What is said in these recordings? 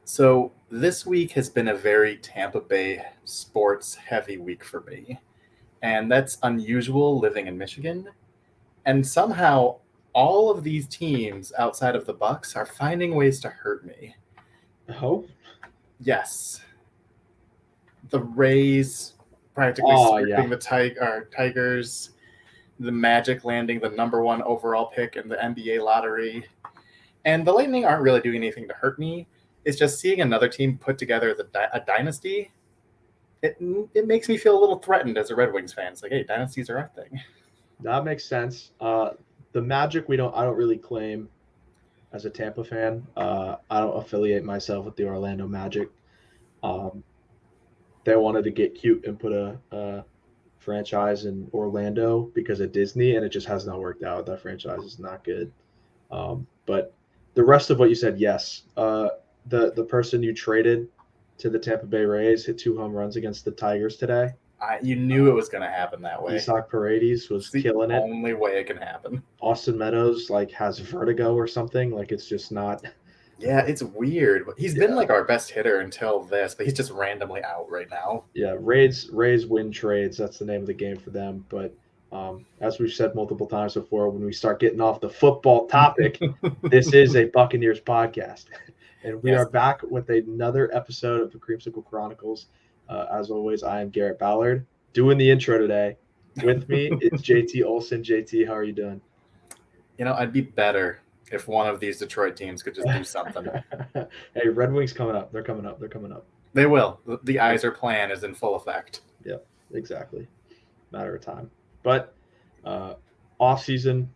So this week has been a very Tampa Bay sports heavy week for me. And that's unusual living in Michigan. And somehow all of these teams outside of the Bucks are finding ways to hurt me. Oh, Yes. The Rays practically yeah. sweeping the Tigers, the Magic landing the number one overall pick in the NBA lottery. And the Lightning aren't really doing anything to hurt me. It's just seeing another team put together a dynasty. It makes me feel a little threatened as a Red Wings fan. It's like, hey, dynasties are our thing. That makes sense. The Magic, I don't really claim as a Tampa fan. I don't affiliate myself with the Orlando Magic. Um, they wanted to get cute and put a franchise in Orlando because of Disney, and it just has not worked out. That franchise is not good. But the rest of what you said, yes. The person you traded to the Tampa Bay Rays hit 2 home runs against the Tigers today. You knew it was going to happen that way. Isaac Paredes was killing it. Only way it can happen. Austin Meadows has vertigo or something. It's just not. Yeah, it's weird. He's been our best hitter until this, but he's just randomly out right now. Yeah, Rays win trades. That's the name of the game for them. But as we've said multiple times before, when we start getting off the football topic, this is a Buccaneers podcast. And we are back with another episode of the Creamsicle Chronicles. As always, I am Garrett Ballard doing the intro today. With me, it's JT Olson. JT, how are you doing? I'd be better if one of these Detroit teams could just do something. Hey, Red Wings coming up. They're coming up. They will. The Iser plan is in full effect. Yep, exactly. Matter of time. But off season,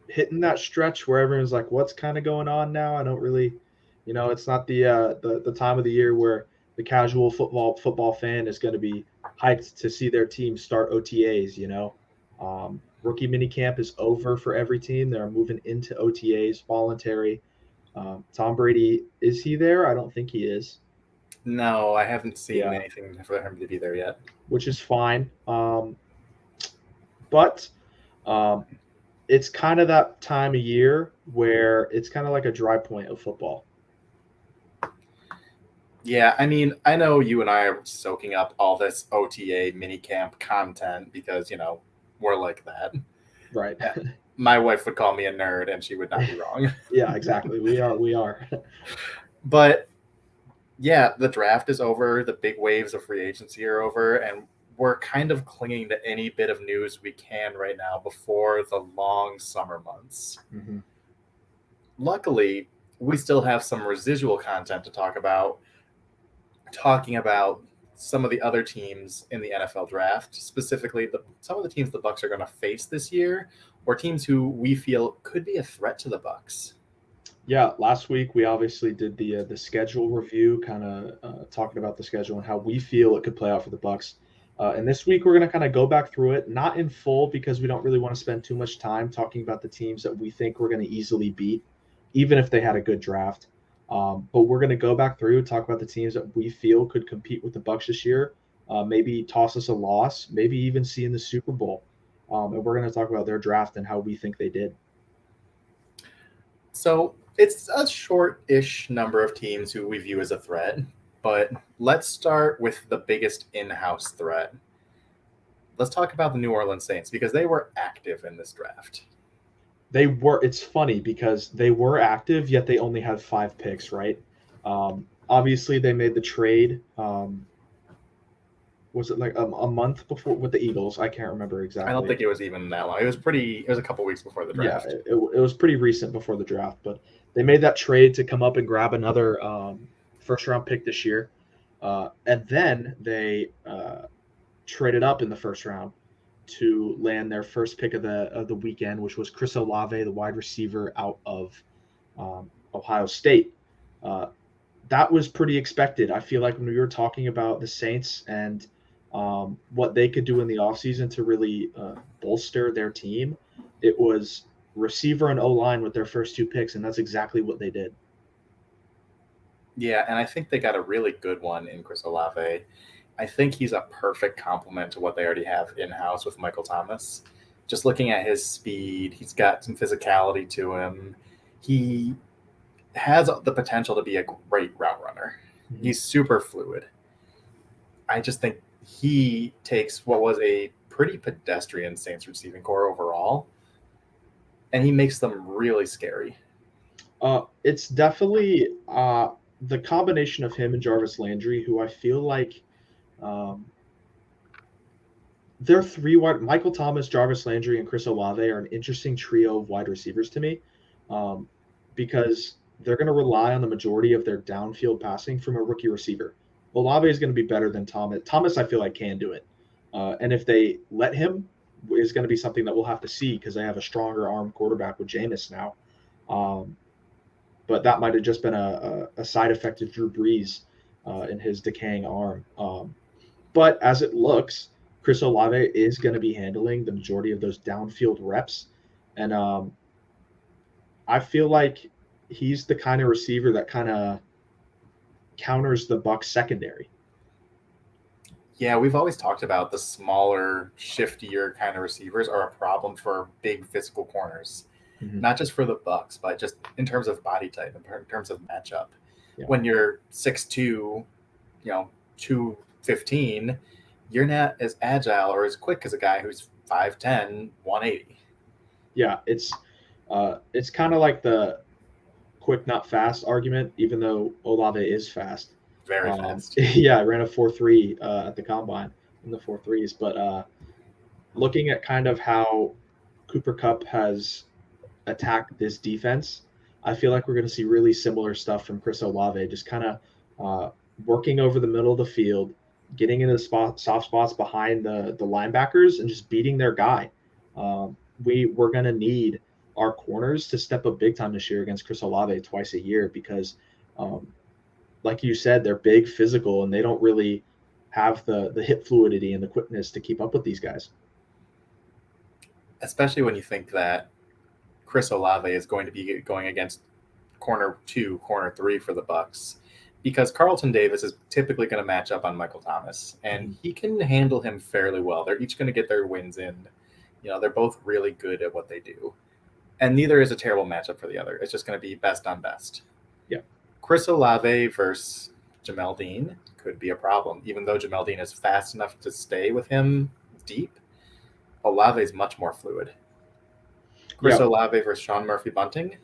hitting that stretch where everyone's like, what's kind of going on now? I don't really, it's not the time of the year where the casual football fan is going to be hyped to see their team start OTAs, Rookie minicamp is over for every team. They're moving into OTAs, voluntary. Tom Brady, is he there? I don't think he is. No, I haven't seen anything for him to be there yet. Which is fine. But it's kind of that time of year where it's kind of like a dry point of football. Yeah, I mean, I know you and I are soaking up all this OTA minicamp content because, we're like that. Right. My wife would call me a nerd and she would not be wrong. Yeah, exactly. We are. But yeah, the draft is over. The big waves of free agency are over. And we're kind of clinging to any bit of news we can right now before the long summer months. Mm-hmm. Luckily, we still have some residual content to talk about, talking about some of the other teams in the NFL draft, specifically some of the teams the Bucs are going to face this year, or teams who we feel could be a threat to the Bucs. Yeah, last week we obviously did the schedule review, kind of talking about the schedule and how we feel it could play out for the Bucs. And this week we're going to kind of go back through it, not in full because we don't really want to spend too much time talking about the teams that we think we're going to easily beat, even if they had a good draft. But we're going to go back through, talk about the teams that we feel could compete with the Bucs this year, maybe toss us a loss, maybe even see in the Super Bowl. And we're going to talk about their draft and how we think they did. So it's a short-ish number of teams who we view as a threat, but let's start with the biggest in-house threat. Let's talk about the New Orleans Saints because they were active in this draft. It's funny because they were active, yet they only had 5 picks, right? Obviously, they made the trade. Was it a month before with the Eagles? I can't remember exactly. I don't think it was even that long. It was a couple weeks before the draft. Yeah, it was pretty recent before the draft, but they made that trade to come up and grab another first-round pick this year. And then they traded up in the first round to land their first pick of the weekend, which was Chris Olave, the wide receiver out of Ohio State. That was pretty expected. I feel like when we were talking about the Saints and what they could do in the offseason to really bolster their team, it was receiver and O-line with their first 2 picks, and that's exactly what they did. Yeah, and I think they got a really good one in Chris Olave. I think he's a perfect complement to what they already have in-house with Michael Thomas. Just looking at his speed, he's got some physicality to him. He has the potential to be a great route runner. Mhm. He's super fluid. I just think he takes what was a pretty pedestrian Saints receiving core overall, and he makes them really scary. It's definitely the combination of him and Jarvis Landry, who I feel like they're Michael Thomas, Jarvis Landry, and Chris Olave are an interesting trio of wide receivers to me, because they're going to rely on the majority of their downfield passing from a rookie receiver. Olave is going to be better than Thomas. Thomas, I feel like, can do it, and if they let him, is going to be something that we'll have to see because they have a stronger arm quarterback with Jameis now. But that might have just been a side effect of Drew Brees in his decaying arm. But as it looks, Chris Olave is going to be handling the majority of those downfield reps. And I feel like he's the kind of receiver that kind of counters the Bucs secondary. Yeah, we've always talked about the smaller, shiftier kind of receivers are a problem for big physical corners. Mhm. Not just for the Bucs, but just in terms of body type, in terms of matchup. Yeah. When you're 6'2", 215, you're not as agile or as quick as a guy who's 5'10", 180. Yeah, it's kind of like the quick, not fast argument, even though Olave is fast. Very fast. Yeah, I ran a 4.3 at the combine in the 4.3s. But looking at kind of how Cooper Kupp has attacked this defense, I feel like we're going to see really similar stuff from Chris Olave, just kind of working over the middle of the field, getting into the soft spots behind the linebackers, and just beating their guy. We're going to need our corners to step up big time this year against Chris Olave twice a year because, like you said, they're big, physical, and they don't really have the hip fluidity and the quickness to keep up with these guys. Especially when you think that Chris Olave is going to be going against corner 2, corner 3 for the Bucs, because Carlton Davis is typically going to match up on Michael Thomas, and he can handle him fairly well. They're each going to get their wins in. They're both really good at what they do, and neither is a terrible matchup for the other. It's just going to be best on best. Yeah. Chris Olave versus Jamel Dean could be a problem, even though Jamel Dean is fast enough to stay with him deep. Olave is much more fluid. Chris Olave versus Sean Murphy-Bunting,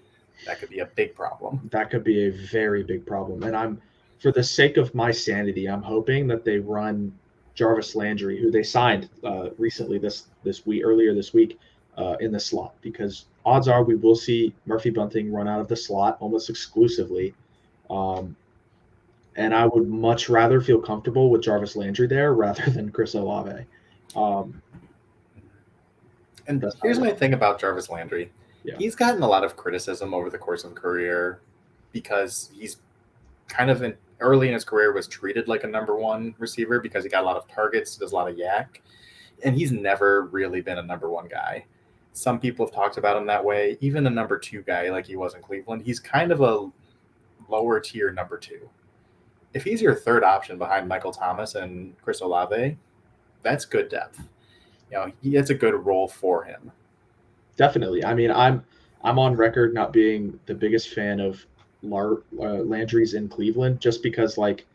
that could be a big problem. That could be a very big problem. And for the sake of my sanity, I'm hoping that they run Jarvis Landry, who they signed recently earlier this week, in the slot, because odds are we will see Murphy-Bunting run out of the slot almost exclusively. And I would much rather feel comfortable with Jarvis Landry there rather than Chris Olave. And here's my thing about Jarvis Landry. Yeah. He's gotten a lot of criticism over the course of his career because he's kind of early in his career was treated like a number 1 receiver because he got a lot of targets, does a lot of yak, and he's never really been a number 1 guy. Some people have talked about him that way. Even a number 2 guy like he was in Cleveland, he's kind of a lower tier number 2. If he's your third option behind Michael Thomas and Chris Olave, that's good depth. It's a good role for him. Definitely. I mean, I'm on record not being the biggest fan of Landry's in Cleveland, just because, like,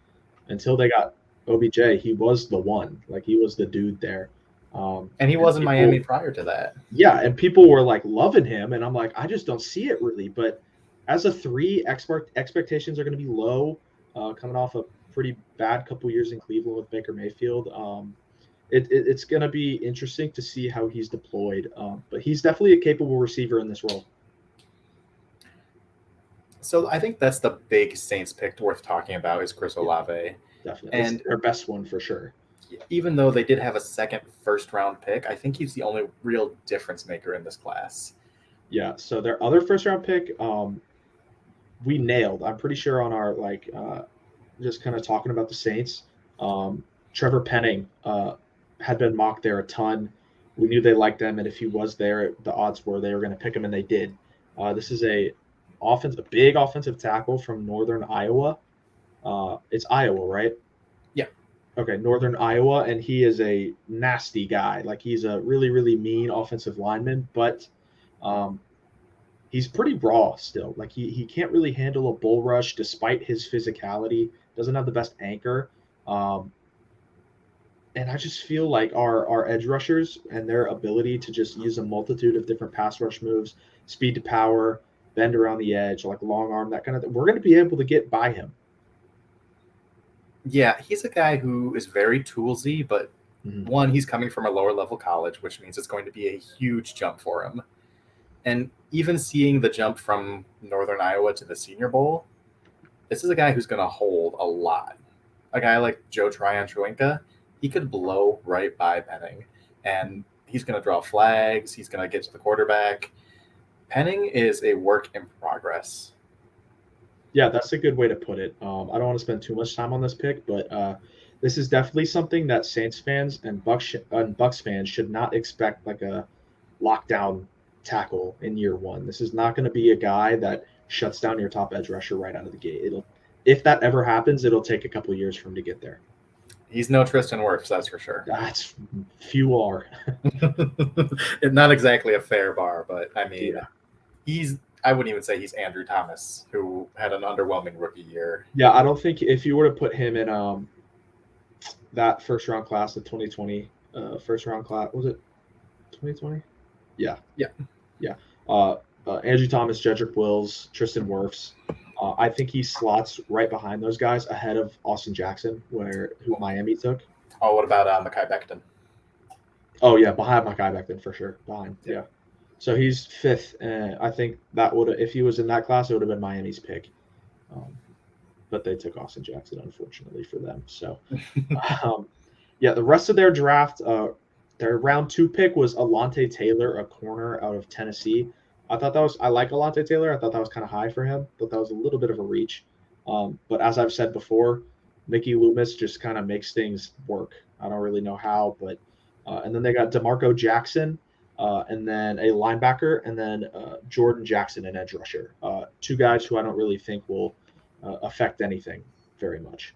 until they got OBJ, he was the one. Like, he was the dude there. And he was in Miami prior to that. Yeah, and people were, like, loving him, and I'm like, I just don't see it really. But as a 3, expectations are going to be low, coming off a pretty bad couple years in Cleveland with Baker Mayfield. It's going to be interesting to see how he's deployed, but he's definitely a capable receiver in this role. So I think that's the big Saints pick worth talking about is Chris Olave. Definitely. And it's their best one for sure. Even though they did have a second first-round pick, I think he's the only real difference maker in this class. Yeah, so their other first-round pick, we nailed. I'm pretty sure on our, just kind of talking about the Saints, Trevor Penning had been mocked there a ton. We knew they liked him, and if he was there, the odds were they were going to pick him, and they did. This is a big offensive tackle from Northern Iowa. It's Iowa, right? Yeah. Okay, Northern Iowa, and he is a nasty guy. Like, he's a really, really mean offensive lineman, but he's pretty raw still. Like he can't really handle a bull rush despite his physicality. Doesn't have the best anchor. Um, and I just feel like our edge rushers and their ability to just use a multitude of different pass rush moves, speed to power, bend around the edge, like long arm, that kind of thing, we're going to be able to get by him. Yeah, he's a guy who is very toolsy, but one, he's coming from a lower level college, which means it's going to be a huge jump for him. And even seeing the jump from Northern Iowa to the Senior Bowl, this is a guy who's going to hold a lot. A guy like Joe Tryon-Truenka, he could blow right by Penning, and he's going to draw flags. He's going to get to the quarterback. Penning is a work in progress. Yeah, that's a good way to put it. I don't want to spend too much time on this pick, but this is definitely something that Saints fans and Bucks fans should not expect, like a lockdown tackle in year one. This is not going to be a guy that shuts down your top edge rusher right out of the gate. If that ever happens, it'll take a couple of years for him to get there. He's no Tristan Wirfs, that's for sure. That's few are. Not exactly a fair bar, but I mean, I wouldn't even say he's Andrew Thomas, who had an underwhelming rookie year. Yeah, I don't think if you were to put him in that first round class of 2020, first round class, was it 2020? Yeah. Andrew Thomas, Jedrick Wills, Tristan Wirfs. I think he slots right behind those guys ahead of Austin Jackson, who Miami took. Oh, what about Mekhi Becton? Oh, yeah, behind Mekhi Becton for sure. Behind, yeah. So he's fifth, and I think that would, if he was in that class, it would have been Miami's pick. But they took Austin Jackson, unfortunately for them. So, the rest of their draft, their round 2 pick was Alante Taylor, a corner out of Tennessee. I like Alante Taylor. I thought that was kind of high for him. Thought that was a little bit of a reach. But as I've said before, Mickey Loomis just kind of makes things work. I don't really know how, but and then they got DeMarco Jackson, and then a linebacker, and then Jordan Jackson, an edge rusher. 2 guys who I don't really think will affect anything very much.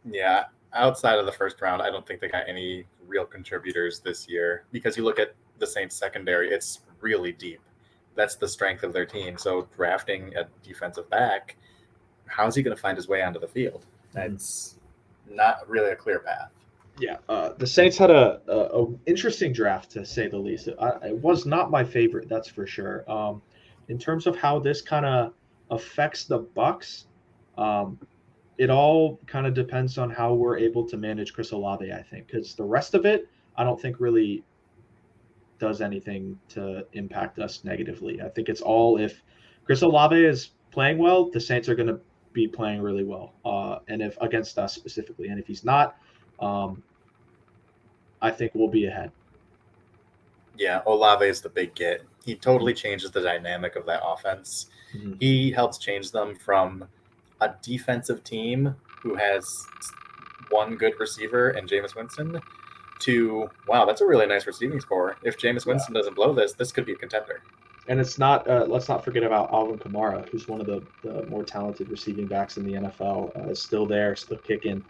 Yeah, outside of the first round, I don't think they got any real contributors this year, because you look at the Saints secondary, it's really deep. That's the strength of their team. So drafting a defensive back, how is he going to find his way onto the field? That's not really a clear path. Yeah, the Saints had a interesting draft, to say the least. It was not my favorite, that's for sure. In terms of how this kind of affects the Bucks, it all kind of depends on how we're able to manage Chris Olave, I think, because the rest of it, I don't think really does anything to impact us negatively. I think it's all, if Chris Olave is playing well, the Saints are going to be playing really well, and if against us specifically. And if he's not, I think we'll be ahead. Yeah, Olave is the big get. He totally changes the dynamic of that offense. Mm-hmm. He helps change them from a defensive team who has one good receiver and Jameis Winston to, wow, that's a really nice receiving score. If Jameis Winston doesn't blow this could be a contender. And it's not, let's not forget about Alvin Kamara, who's one of the more talented receiving backs in the NFL. Is still there, still kicking,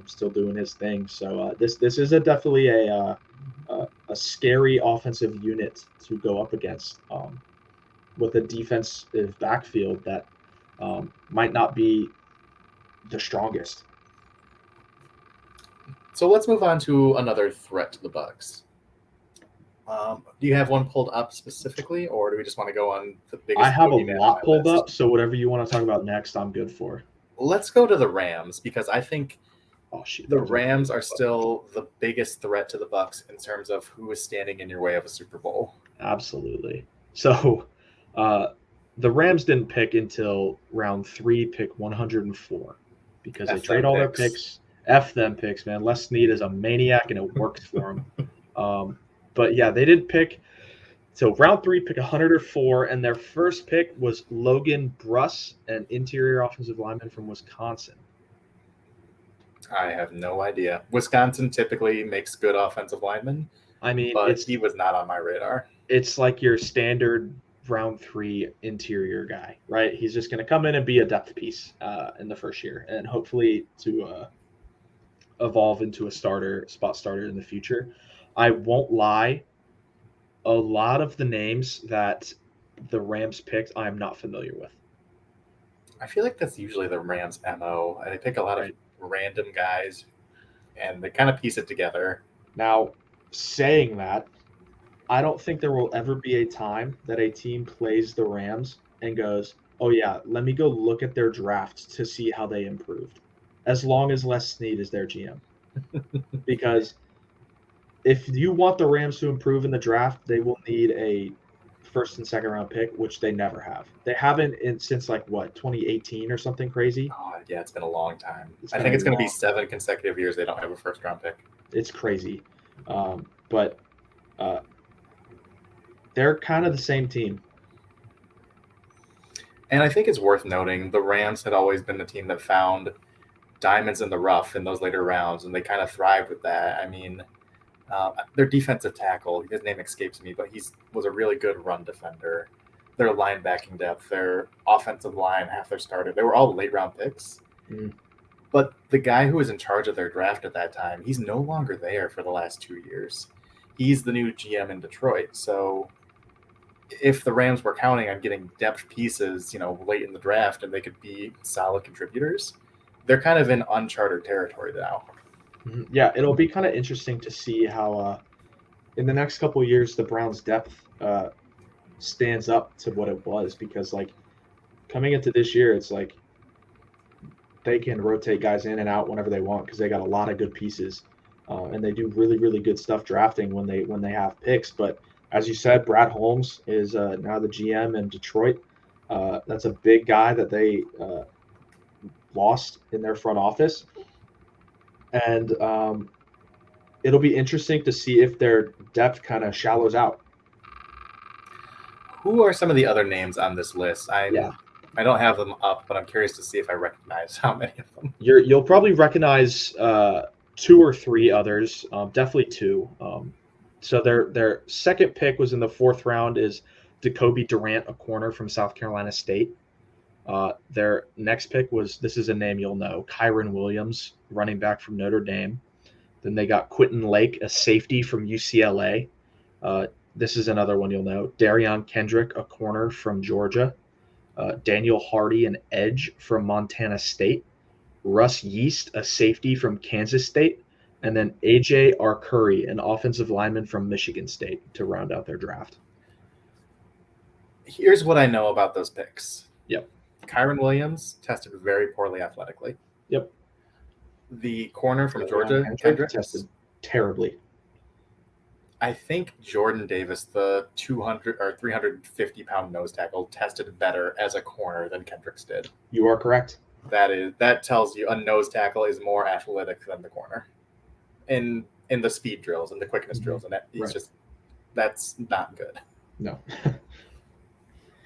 still doing his thing. So this is definitely a scary offensive unit to go up against, with a defensive backfield that might not be the strongest. So let's move on to another threat to the Bucks. Do you have one pulled up specifically, or do we just want to go on the biggest? I have a lot pulled up, so whatever you want to talk about next, I'm good for. Let's go to the Rams, because I think the Rams are still the biggest threat to the Bucks in terms of who is standing in your way of a Super Bowl. Absolutely. So the Rams didn't pick until round 3, pick 104, because they trade all their picks. F them picks, man. Les Snead is a maniac, and it works for him. But yeah, they didn't pick. So round 3, pick 104, and their first pick was Logan Bruss, an interior offensive lineman from Wisconsin. I have no idea. Wisconsin typically makes good offensive linemen. I mean, but he was not on my radar. It's like your standard round 3 interior guy, right? He's just going to come in and be a depth piece in the first year, and hopefully to evolve into a spot starter in the future. I won't lie, a lot of the names that the Rams picked, I am not familiar with. I feel like that's usually the Rams' MO. They pick a lot of Right. random guys, and they kind of piece it together. Now, saying that, I don't think there will ever be a time that a team plays the Rams and goes, "Oh yeah, let me go look at their drafts to see how they improved." As long as Les Snead is their GM, because if you want the Rams to improve in the draft, they will need a first and second round pick, which they never have. They haven't since like what 2018 or something crazy. Oh, yeah, it's been a long time. It's I been think a it's going to be long. 7 consecutive years they don't have a first-round pick. It's crazy, but they're kind of the same team. And I think it's worth noting the Rams had always been the team that found diamonds in the rough in those later rounds, and they kind of thrived with that. I mean, their defensive tackle, his name escapes me, but he was a really good run defender. Their linebacking depth, their offensive line, half their starter, they were all late-round picks. Mm. But the guy who was in charge of their draft at that time, he's no longer there for the last 2 years. He's the new GM in Detroit. So if the Rams were counting on getting depth pieces, late in the draft and they could be solid contributors, they're kind of in uncharted territory now. Yeah, it'll be kind of interesting to see how in the next couple of years the Browns' depth stands up to what it was, because like coming into this year, it's like they can rotate guys in and out whenever they want because they got a lot of good pieces, and they do really really good stuff drafting when they have picks. But as you said, Brad Holmes is now the GM in Detroit. That's a big guy that they lost in their front office, and it'll be interesting to see if their depth kind of shallows out. Who are some of the other names on this list? I don't have them up, but I'm curious to see if I recognize how many of them. You'll probably recognize 2 or 3 others, definitely 2. So their second pick was in the 4th round is Jacoby Durant, a corner from South Carolina State. Their next pick was, this is a name you'll know, Kyron Williams, running back from Notre Dame. Then they got Quentin Lake, a safety from UCLA. This is another one you'll know. Darion Kendrick, a corner from Georgia. Daniel Hardy, an edge from Montana State. Russ Yeast, a safety from Kansas State. And then A.J. Arcuri, an offensive lineman from Michigan State, to round out their draft. Here's what I know about those picks. Yep. Kyron Williams tested very poorly athletically. Yep. The corner from Georgia, Kendrick, tested terribly. I think Jordan Davis, the 200 or 350-pound nose tackle, tested better as a corner than Kendricks did. You are correct. That tells you a nose tackle is more athletic than the corner, in the speed drills and the quickness drills, and that's not good. No,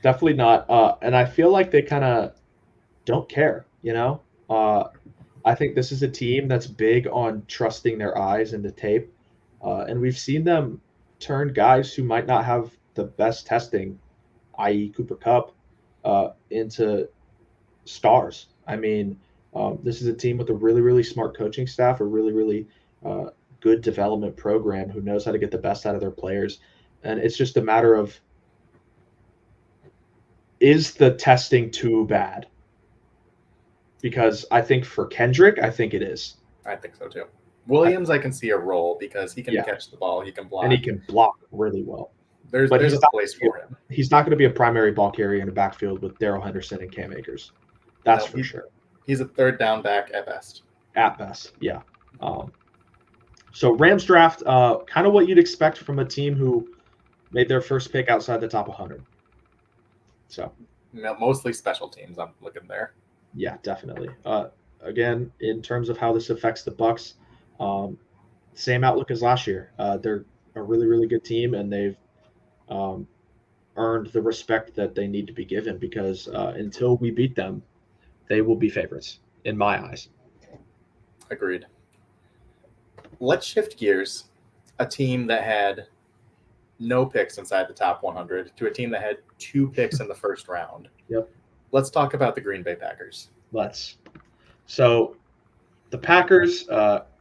definitely not. And I feel like they kind of don't care. I think this is a team that's big on trusting their eyes and the tape. And we've seen them turn guys who might not have the best testing, i.e. Cooper Kupp, into stars. I mean, this is a team with a really, really smart coaching staff, a really, really good development program who knows how to get the best out of their players. And it's just a matter of, is the testing too bad? Because I think for Kendrick, I think it is. I think so too. Williams, I can see a role because he can catch the ball, he can block. And he can block really well. There's a place for him. He's not going to be a primary ball carrier in the backfield with Darrell Henderson and Cam Akers. That's for sure. He's a third down back at best. At best, yeah. So Rams draft, kind of what you'd expect from a team who made their first pick outside the top 100. So mostly special teams, I'm looking there. Yeah, definitely. Again, in terms of how this affects the Bucs, same outlook as last year. They're a really, really good team, and they've earned the respect that they need to be given, because until we beat them, they will be favorites in my eyes. Agreed. Let's shift gears. A team that had no picks inside the top 100 to a team that had 2 picks in the first round. Yep. Let's talk about the Green Bay Packers. So the Packers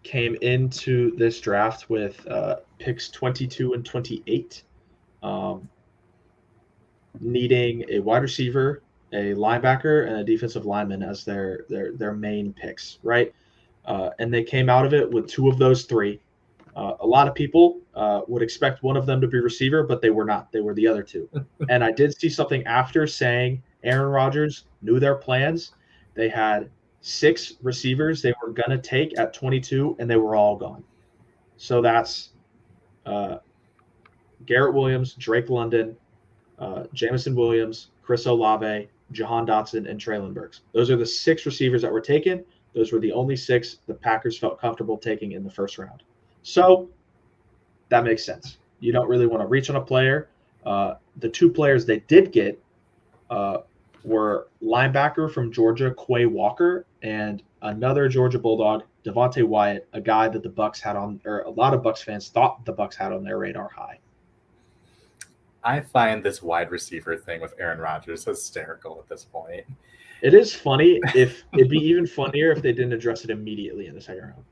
came into this draft with picks 22 and 28. needing a wide receiver, a linebacker, and a defensive lineman as their main picks, right? And they came out of it with two of those three. A lot of people would expect one of them to be receiver, but they were not. They were the other two. And I did see something after saying Aaron Rodgers knew their plans. They had 6 receivers they were going to take at 22, and they were all gone. So that's uh, Garrett Williams, Drake London, Jamison Williams, Chris Olave, Jahan Dotson, and Traylon Burks. Those are the 6 receivers that were taken. Those were the only 6 the Packers felt comfortable taking in the first round. So that makes sense. You don't really want to reach on a player. The 2 players they did get were linebacker from Georgia, Quay Walker, and another Georgia Bulldog, Devonta Wyatt, a guy that the Bucs had on, or a lot of Bucs fans thought the Bucs had on their radar high. I find this wide receiver thing with Aaron Rodgers hysterical at this point. It is funny. If it'd be even funnier if they didn't address it immediately in the second round.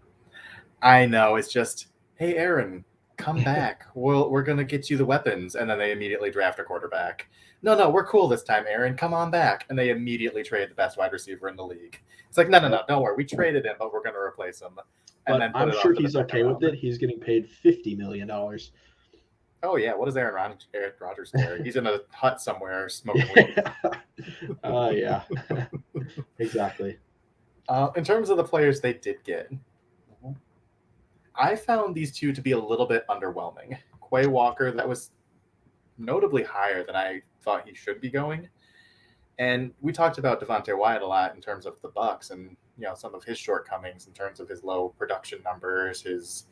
I know, it's just, hey Aaron, come back. We're gonna get you the weapons, and then they immediately draft a quarterback. No, we're cool this time, Aaron. Come on back, and they immediately trade the best wide receiver in the league. It's like, no, don't worry, we traded him, but we're gonna replace him. And but I'm sure he's okay with it. He's getting paid $50 million. Oh yeah, what is Aaron Rodgers there? He's in a hut somewhere smoking weed. Yeah, exactly. In terms of the players they did get, I found these 2 to be a little bit underwhelming. Quay Walker, that was notably higher than I thought he should be going. And we talked about Devonta Wyatt a lot in terms of the Bucs and some of his shortcomings in terms of his low production numbers, his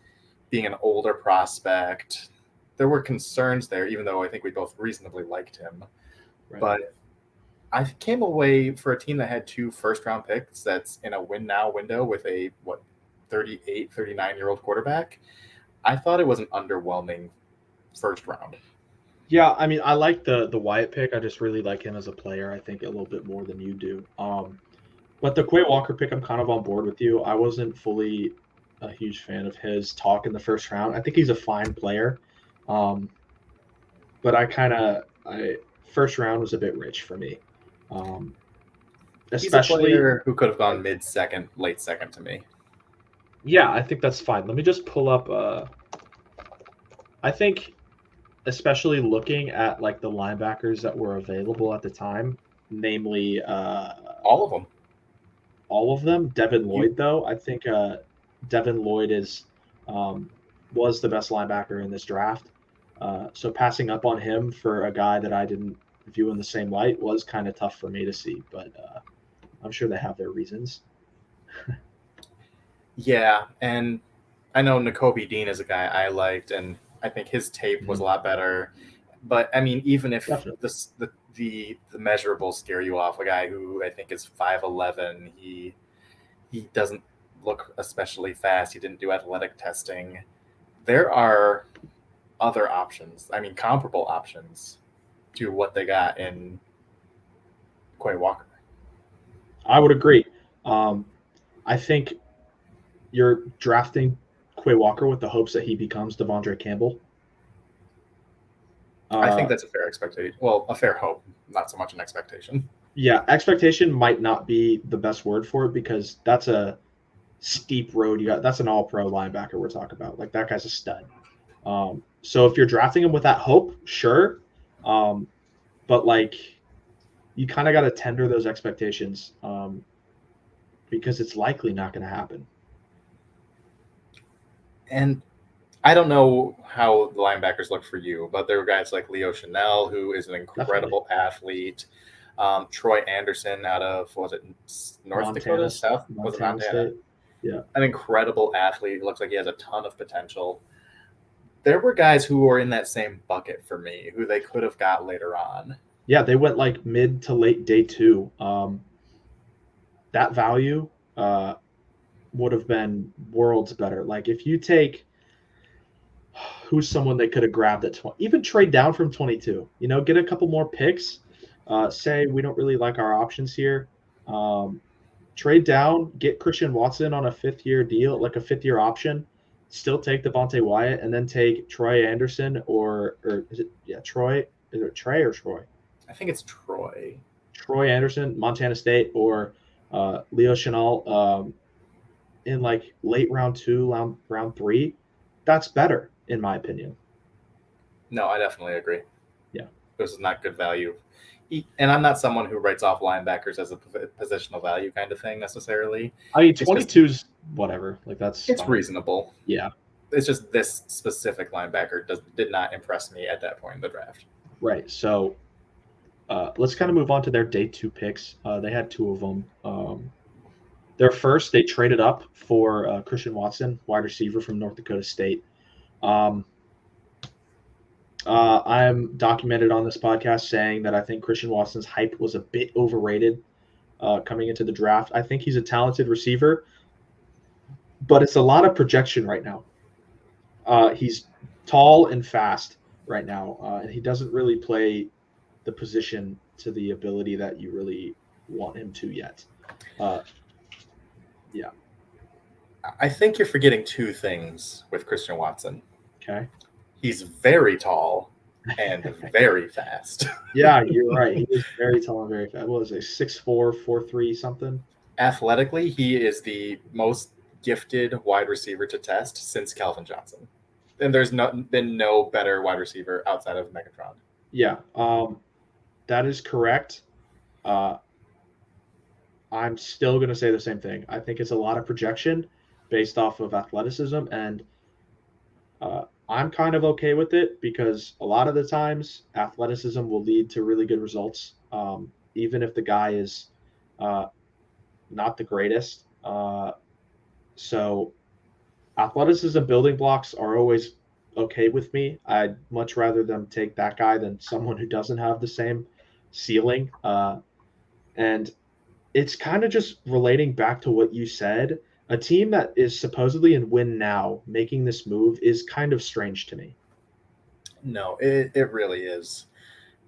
being an older prospect. There were concerns there, even though I think we both reasonably liked him. Right. But I came away for a team that had 2 first-round picks that's in a win-now window with a, 38, 39-year-old quarterback. I thought it was an underwhelming first round. Yeah, I mean, I like the Wyatt pick. I just really like him as a player, I think, a little bit more than you do. But the Quay Walker pick, I'm kind of on board with you. I wasn't fully a huge fan of his talk in the first round. I think he's a fine player. But first round was a bit rich for me. Especially he's a player who could have gone mid-second, late second to me. Yeah, I think that's fine. Let me just pull up. I think, especially looking at like the linebackers that were available at the time, namely all of them. All of them. Devin Lloyd, though, I think Devin Lloyd was the best linebacker in this draft. So passing up on him for a guy that I didn't view in the same light was kind of tough for me to see, but I'm sure they have their reasons. Yeah, and I know Nakobe Dean is a guy I liked, and I think his tape was a lot better. But I mean, even if the measurables scare you off, a guy who I think is 5'11", he doesn't look especially fast. He didn't do athletic testing. There are other options. I mean, comparable options to what they got in Quay Walker. I would agree. I think you're drafting Quay Walker with the hopes that he becomes Devondre Campbell. I think that's a fair expectation. Well, a fair hope, not so much an expectation. Yeah, expectation might not be the best word for it because that's a steep road. That's an all-pro linebacker we're talking about. Like, that guy's a stud. So if you're drafting him with that hope, sure. But like, you kind of got to tender those expectations because it's likely not going to happen. And I don't know how the linebackers look for you, but there were guys like Leo Chanal, who is an incredible athlete. Troy Anderson out of, was it North Dakota? South? Was it Montana? Yeah. An incredible athlete. Looks like he has a ton of potential. There were guys who were in that same bucket for me, who they could have got later on. Yeah, they went like mid to late day 2. That value would have been worlds better. Like if you take who's someone they could have grabbed at 20, even trade down from 22, get a couple more picks, say we don't really like our options here. Trade down, get Christian Watson on a 5th-year deal, like a 5th-year option, still take Devonta Wyatt, and then take Troy Anderson or is it Troy? Is it Trey or Troy? I think it's Troy. Troy Anderson, Montana State, or Leo Chanal in like late round 2, round 3, that's better in my opinion. No, I definitely agree. Yeah. This is not good value. And I'm not someone who writes off linebackers as a positional value kind of thing necessarily. I mean, It's just- 22's whatever. Like that's It's fine. reasonable. Yeah. It's just this specific linebacker did not impress me at that point in the draft. Right. So let's kind of move on to their day 2 picks. They had 2 of them. Their first, they traded up for Christian Watson, wide receiver from North Dakota State. I'm documented on this podcast saying that I think Christian Watson's hype was a bit overrated coming into the draft. I think he's a talented receiver, but it's a lot of projection right now. He's tall and fast right now, and he doesn't really play the position to the ability that you really want him to yet. Yeah. I think you're forgetting 2 things with Christian Watson. Okay. He's very tall and very fast. Yeah, you're right. He is very tall and very fast. What was it, 6'4", 4'3", something? Athletically, he is the most gifted wide receiver to test since Calvin Johnson. And there's been no better wide receiver outside of Megatron. Yeah, that is correct. I'm still going to say the same thing. I think it's a lot of projection based off of athleticism, and I'm kind of okay with it because a lot of the times athleticism will lead to really good results, even if the guy is not the greatest. So athleticism building blocks are always okay with me. I'd much rather them take that guy than someone who doesn't have the same ceiling. And it's kind of just relating back to what you said. A team that is supposedly in win now making this move is kind of strange to me. No, it really is.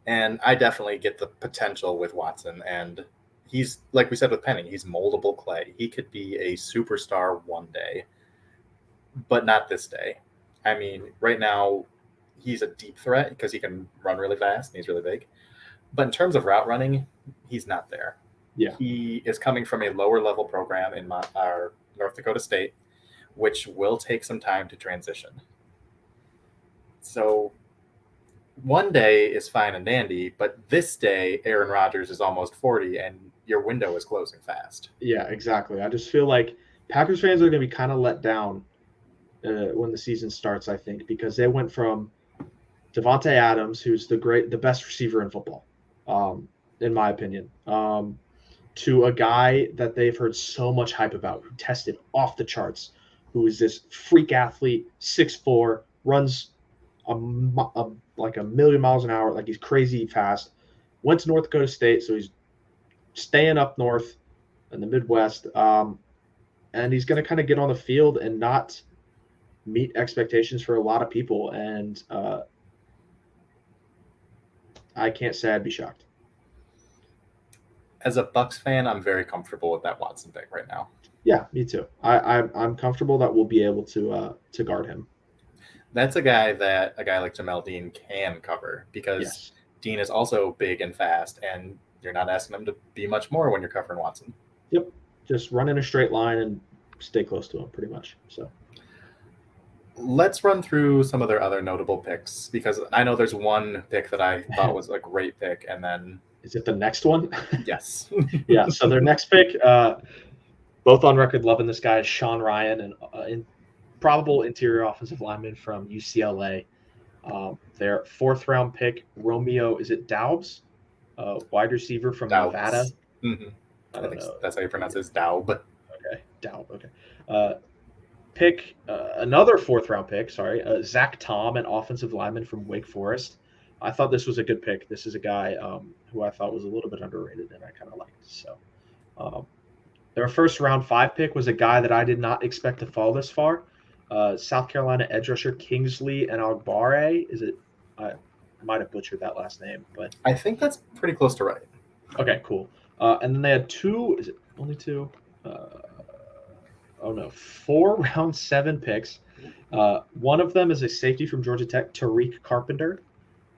And I definitely get the potential with Watson. And he's, like we said with Penning, he's moldable clay. He could be a superstar one day, but not this day. I mean, right now, he's a deep threat because he can run really fast and he's really big. But in terms of route running, he's not there. Yeah. He is coming from a lower level program in our North Dakota State, which will take some time to transition. So one day is fine and dandy, but this day, Aaron Rodgers is almost 40 and your window is closing fast. Yeah, exactly. I just feel like Packers fans are going to be kind of let down when the season starts, I think, because they went from Devonta Adams, who's the best receiver in football, in my opinion, to a guy that they've heard so much hype about, who tested off the charts, who is this freak athlete, 6'4", runs like a million miles an hour, like he's crazy fast. Went to North Dakota State, so he's staying up north in the Midwest, and he's going to kind of get on the field and not meet expectations for a lot of people, and I can't say I'd be shocked. As a Bucs fan, I'm very comfortable with that Watson pick right now. Yeah, me too. I'm comfortable that we'll be able to guard him. That's a guy that a guy like Jamel Dean can cover because Dean is also big and fast, and you're not asking him to be much more when you're covering Watson. Yep, just run in a straight line and stay close to him, pretty much. So let's run through some of their other notable picks because I know there's one pick that I thought was a great pick, and then is it the next one? Yes. Yeah. So their next pick, both on record loving this guy, is Sean Ryan, and probable interior offensive lineman from UCLA. Their 4th round pick, Romeo, is it Daubs? Wide receiver from Nevada. Mm-hmm. I think know. That's how you pronounce it, Daub. Okay, Daub. Okay. Pick another 4th round pick. Sorry, Zach Tom, an offensive lineman from Wake Forest. I thought this was a good pick. This is a guy who I thought was a little bit underrated, and I kind of liked. So, their 1st round 5 pick was a guy that I did not expect to fall this far. South Carolina edge rusher Kingsley and Agbare. Is it? I might have butchered that last name, but I think that's pretty close to right. Okay, cool. And then they had 2. Is it only 2? 4 round 7 picks. One of them is a safety from Georgia Tech, Tariq Carpenter.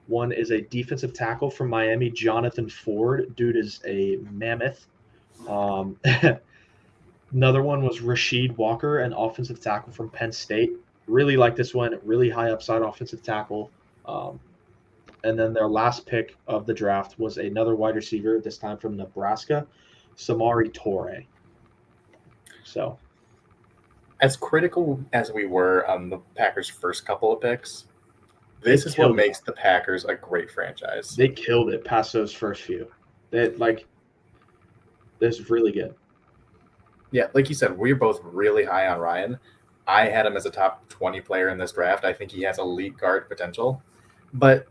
One is a defensive tackle from Miami, Jonathan Ford. Dude is a mammoth. Another one was Rasheed Walker, an offensive tackle from Penn State. Really like this one. Really high upside offensive tackle. Um, and then their last pick of the draft was another wide receiver, this time from Nebraska, Samari Torre. So, As critical as we were on the Packers' first couple of picks, They this is what killed it. makes the Packers a great franchise. they killed it past those first few. This is really good. Yeah, like you said, we're both really high on Ryan. I had him as a top 20 player in this draft. I think he has elite guard potential. But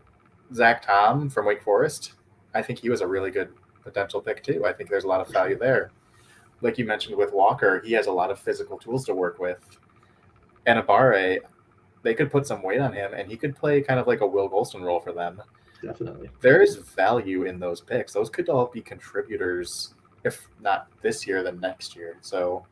Zach Tom from Wake Forest, I think he was a really good potential pick too. I think there's a lot of value there. Like you mentioned with Walker, he has a lot of physical tools to work with. And Abare, they could put some weight on him, and he could play kind of like a Will Golston role for them. Definitely. There is value in those picks. Those could all be contributors, if not this year, then next year. So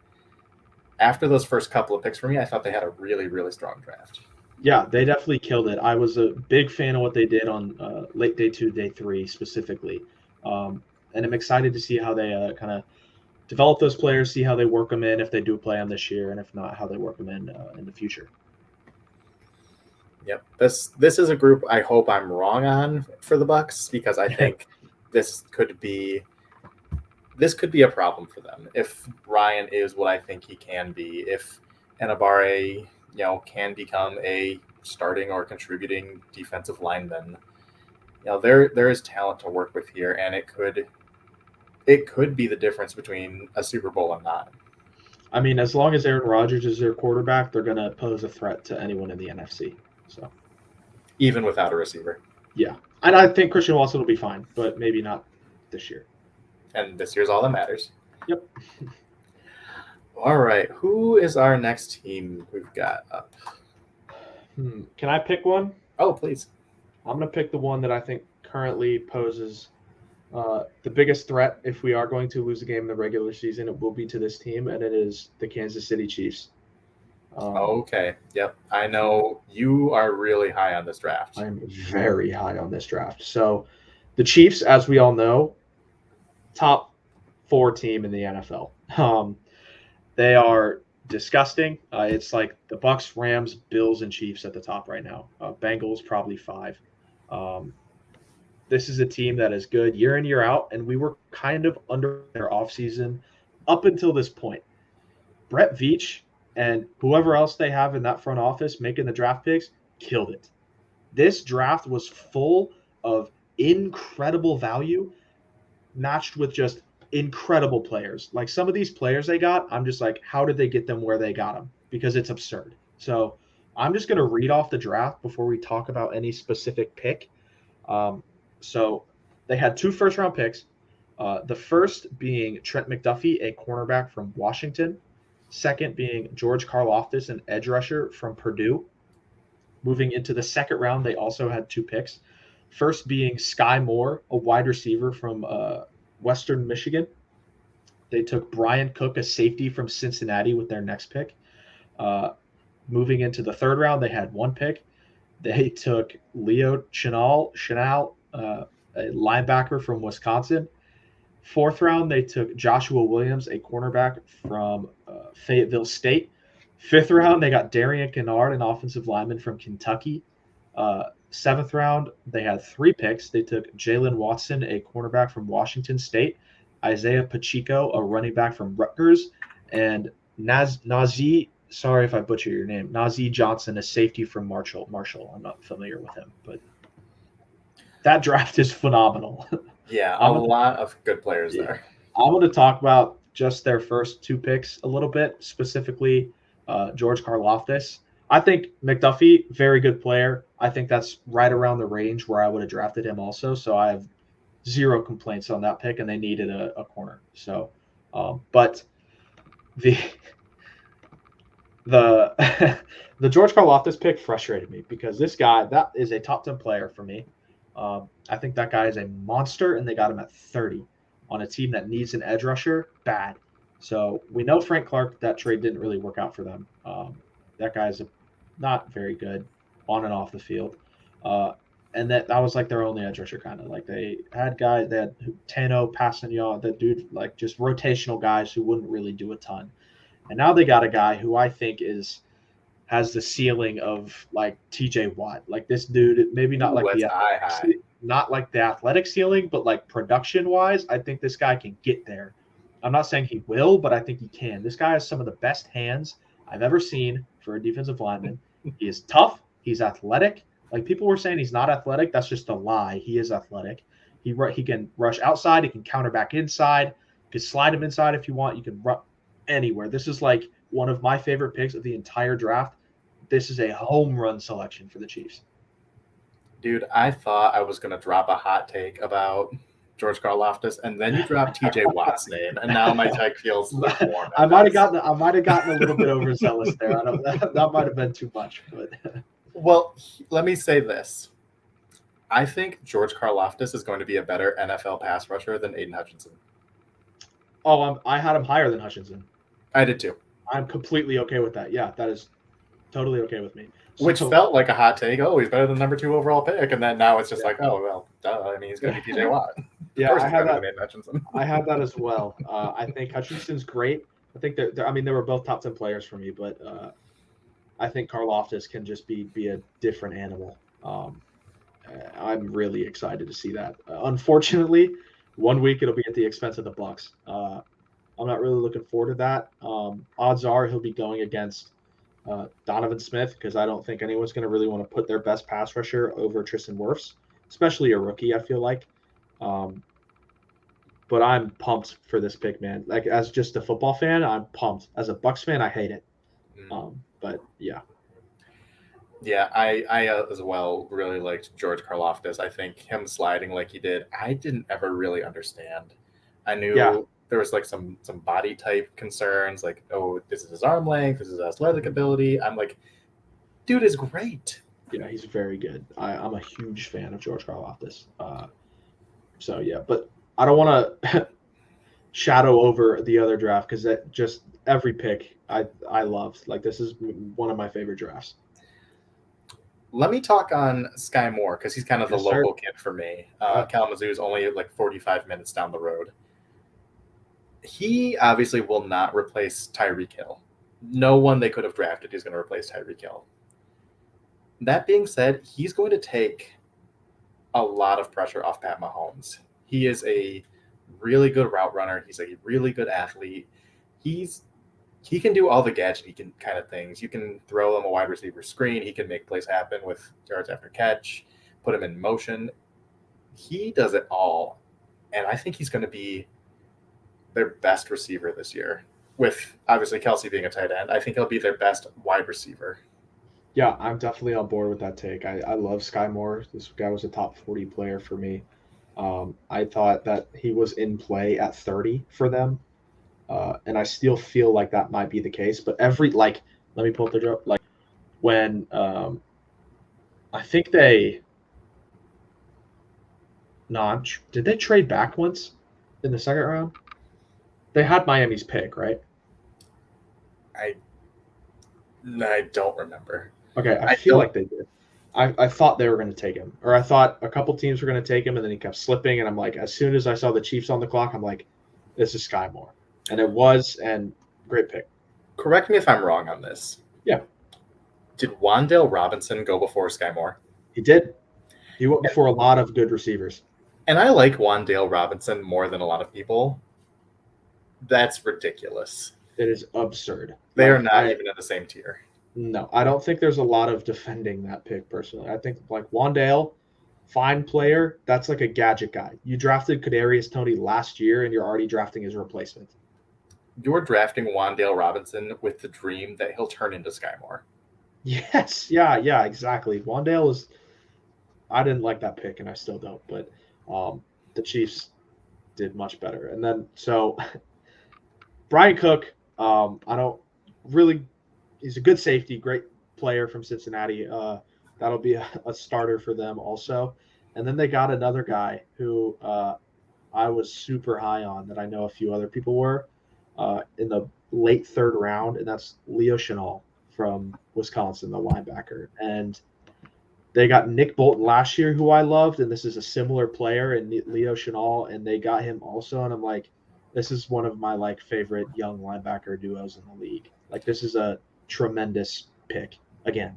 after those first couple of picks for me, I thought they had a really, really strong draft. Yeah, they definitely killed it. I was a big fan of what they did on late day 2, day 3 specifically. And I'm excited to see how they kind of develop those players, see how they work them in, if they do play them this year, and if not, how they work them in the future. Yep. This is a group I hope I'm wrong on for the Bucks, because I think this could be a problem for them if Ryan is what I think he can be. If Anabare, can become a starting or contributing defensive lineman, there is talent to work with here, and it could be the difference between a Super Bowl and not. I mean, as long as Aaron Rodgers is their quarterback, they're going to pose a threat to anyone in the NFC. So, even without a receiver. Yeah, and I think Christian Watson will be fine, but maybe not this year. And this year's all that matters. Yep. All right, who is our next team we've got up? Can I pick one? Oh, please. I'm going to pick the one that I think currently poses the biggest threat if we are going to lose a game in the regular season. It will be to this team, and it is the Kansas City Chiefs. Okay. Yep. I know you are really high on this draft. I'm very high on this draft. So the Chiefs, as we all know, top 4 team in the NFL. They are disgusting. It's like the Bucks, Rams, Bills, and Chiefs at the top right now. Bengals probably 5. This is a team that is good year in, year out, and we were kind of under their offseason up until this point. Brett Veach and whoever else they have in that front office making the draft picks killed it. This draft was full of incredible value matched with just incredible players. Like some of these players they got, I'm just like, how did they get them where they got them? Because it's absurd. So I'm just going to read off the draft before we talk about any specific pick. So they had 2 first-round picks. The first being Trent McDuffie, a cornerback from Washington. Second being George Karlaftis, an edge rusher from Purdue. Moving into the second round, they also had 2 picks. First being Skye Moore, a wide receiver from Western Michigan. They took Brian Cook, a safety from Cincinnati, with their next pick. Moving into the third round, they had 1 pick. They took Leo Chanal, a linebacker from Wisconsin. Fourth round, they took Joshua Williams, a cornerback from Fayetteville State. Fifth round, they got Darian Kennard, an offensive lineman from Kentucky. Seventh round, they had 3 picks. They took Jalen Watson, a cornerback from Washington State, Isaiah Pacheco, a running back from Rutgers, and Nazeeh, sorry if I butcher your name, Nazeeh Johnson, a safety from Marshall. I'm not familiar with him, but that draft is phenomenal. Yeah, a lot of good players there. I'm going to talk about just their first 2 picks a little bit, specifically George Karlaftis. I think McDuffie, very good player. I think that's right around the range where I would have drafted him also. So I have 0 complaints on that pick, and they needed a corner. So, but the George Karlaftis pick frustrated me because this guy, that is a top 10 player for me. I think that guy is a monster, and they got him at 30 on a team that needs an edge rusher bad. So we know Frank Clark, that trade didn't really work out for them. That guy's not very good on and off the field. and that was like their only edge rusher kind of. Like they had guys, they had Tano, Passanio, that dude, like just rotational guys who wouldn't really do a ton. And now they got a guy who I think has the ceiling of like TJ Watt. Like this dude, maybe not like It's high. not like the athletic ceiling, but like production wise, I think this guy can get there. I'm not saying he will, but I think he can. This guy has some of the best hands I've ever seen for a defensive lineman. He is tough. He's athletic. Like people were saying he's not athletic. That's just a lie. He is athletic. He can rush outside. He can counter back inside. You can slide him inside if you want. You can run anywhere. This is like one of my favorite picks of the entire draft. This is a home run selection for the Chiefs. Dude, I thought I was going to drop a hot take about George Karlaftis, and then you dropped TJ Watt's name, and now my take feels lukewarm. I might have gotten a little bit overzealous there. I don't. That might have been too much, but well, let me say this. I think George Karlaftis is going to be a better NFL pass rusher than Aiden Hutchinson. Oh, I had him higher than Hutchinson. I did too. I'm completely okay with that. Yeah, that is totally okay with me. Which felt like a hot take. Oh, he's better than number 2 overall pick, and then now it's just like, oh well, duh. I mean, he's going to be TJ Watt. Yeah, I have that as well. I think Hutchinson's great. I think they were both top 10 players for me, but I think Karlaftis can just be a different animal. I'm really excited to see that. Unfortunately, 1 week it'll be at the expense of the Bucs. I'm not really looking forward to that. Odds are he'll be going against Donovan Smith because I don't think anyone's going to really want to put their best pass rusher over Tristan Wirfs, especially a rookie, I feel like. But I'm pumped for this pick, man. Like as just a football fan, I'm pumped. As a Bucs fan, I hate it. But yeah. Yeah, I as well really liked George Karlaftis. I think him sliding like he did, I didn't ever really understand. I knew there was like some body type concerns, like, oh, this is his arm length, this is his athletic ability. I'm like, dude is great. Yeah, he's very good. I'm a huge fan of George Karlaftis. So yeah, but I don't want to shadow over the other draft because that just every pick I loved. Like this is one of my favorite drafts. Let me talk on Skye Moore because he's kind of the local kid for me. Kalamazoo is only like 45 minutes down the road. He obviously will not replace Tyreek Hill. No one they could have drafted is going to replace Tyreek Hill. That being said, he's going to take a lot of pressure off Pat Mahomes. He is a really good route runner. He's a really good athlete. He can do all the gadgety kind of things. You can throw him a wide receiver screen. He can make plays happen with yards after catch, put him in motion. He does it all. And I think he's going to be their best receiver this year. With obviously Kelsey being a tight end, I think he'll be their best wide receiver. Yeah, I'm definitely on board with that take. I love Skye Moore. This guy was a top 40 player for me. I thought that he was in play at 30 for them. And I still feel like that might be the case. But let me pull up the draft. Like when I think did they trade back once in the second round? They had Miami's pick, right? I don't remember. Okay, I feel like they did. I thought they were going to take him, or I thought a couple teams were going to take him, and then he kept slipping. And I'm like, as soon as I saw the Chiefs on the clock, I'm like, this is Skye Moore. And it was, and great pick. Correct me if I'm wrong on this. Yeah. Did Wan'Dale Robinson go before Skye Moore? He did. He went before a lot of good receivers. And I like Wan'Dale Robinson more than a lot of people. That's ridiculous. It is absurd. They are not even in the same tier. No, I don't think there's a lot of defending that pick personally. I think like Wan'Dale, fine player, that's like a gadget guy. You drafted Kadarius Toney last year, and you're already drafting his replacement. You're drafting Wan'Dale Robinson with the dream that he'll turn into Skye Moore. Yes, yeah, exactly. Wan'Dale is. I didn't like that pick, and I still don't. But the Chiefs did much better. And then so Brian Cook, I don't really. He's a good safety, great player from Cincinnati. That'll be a starter for them also. And then they got another guy who I was super high on that I know a few other people were in the late third round, and that's Leo Chanal from Wisconsin, the linebacker. And They got Nick Bolton last year, who I loved, and this is a similar player, and Leo Chanal, and they got him also. And I'm like, this is one of my favorite young linebacker duos in the league. Like, this is a tremendous pick again.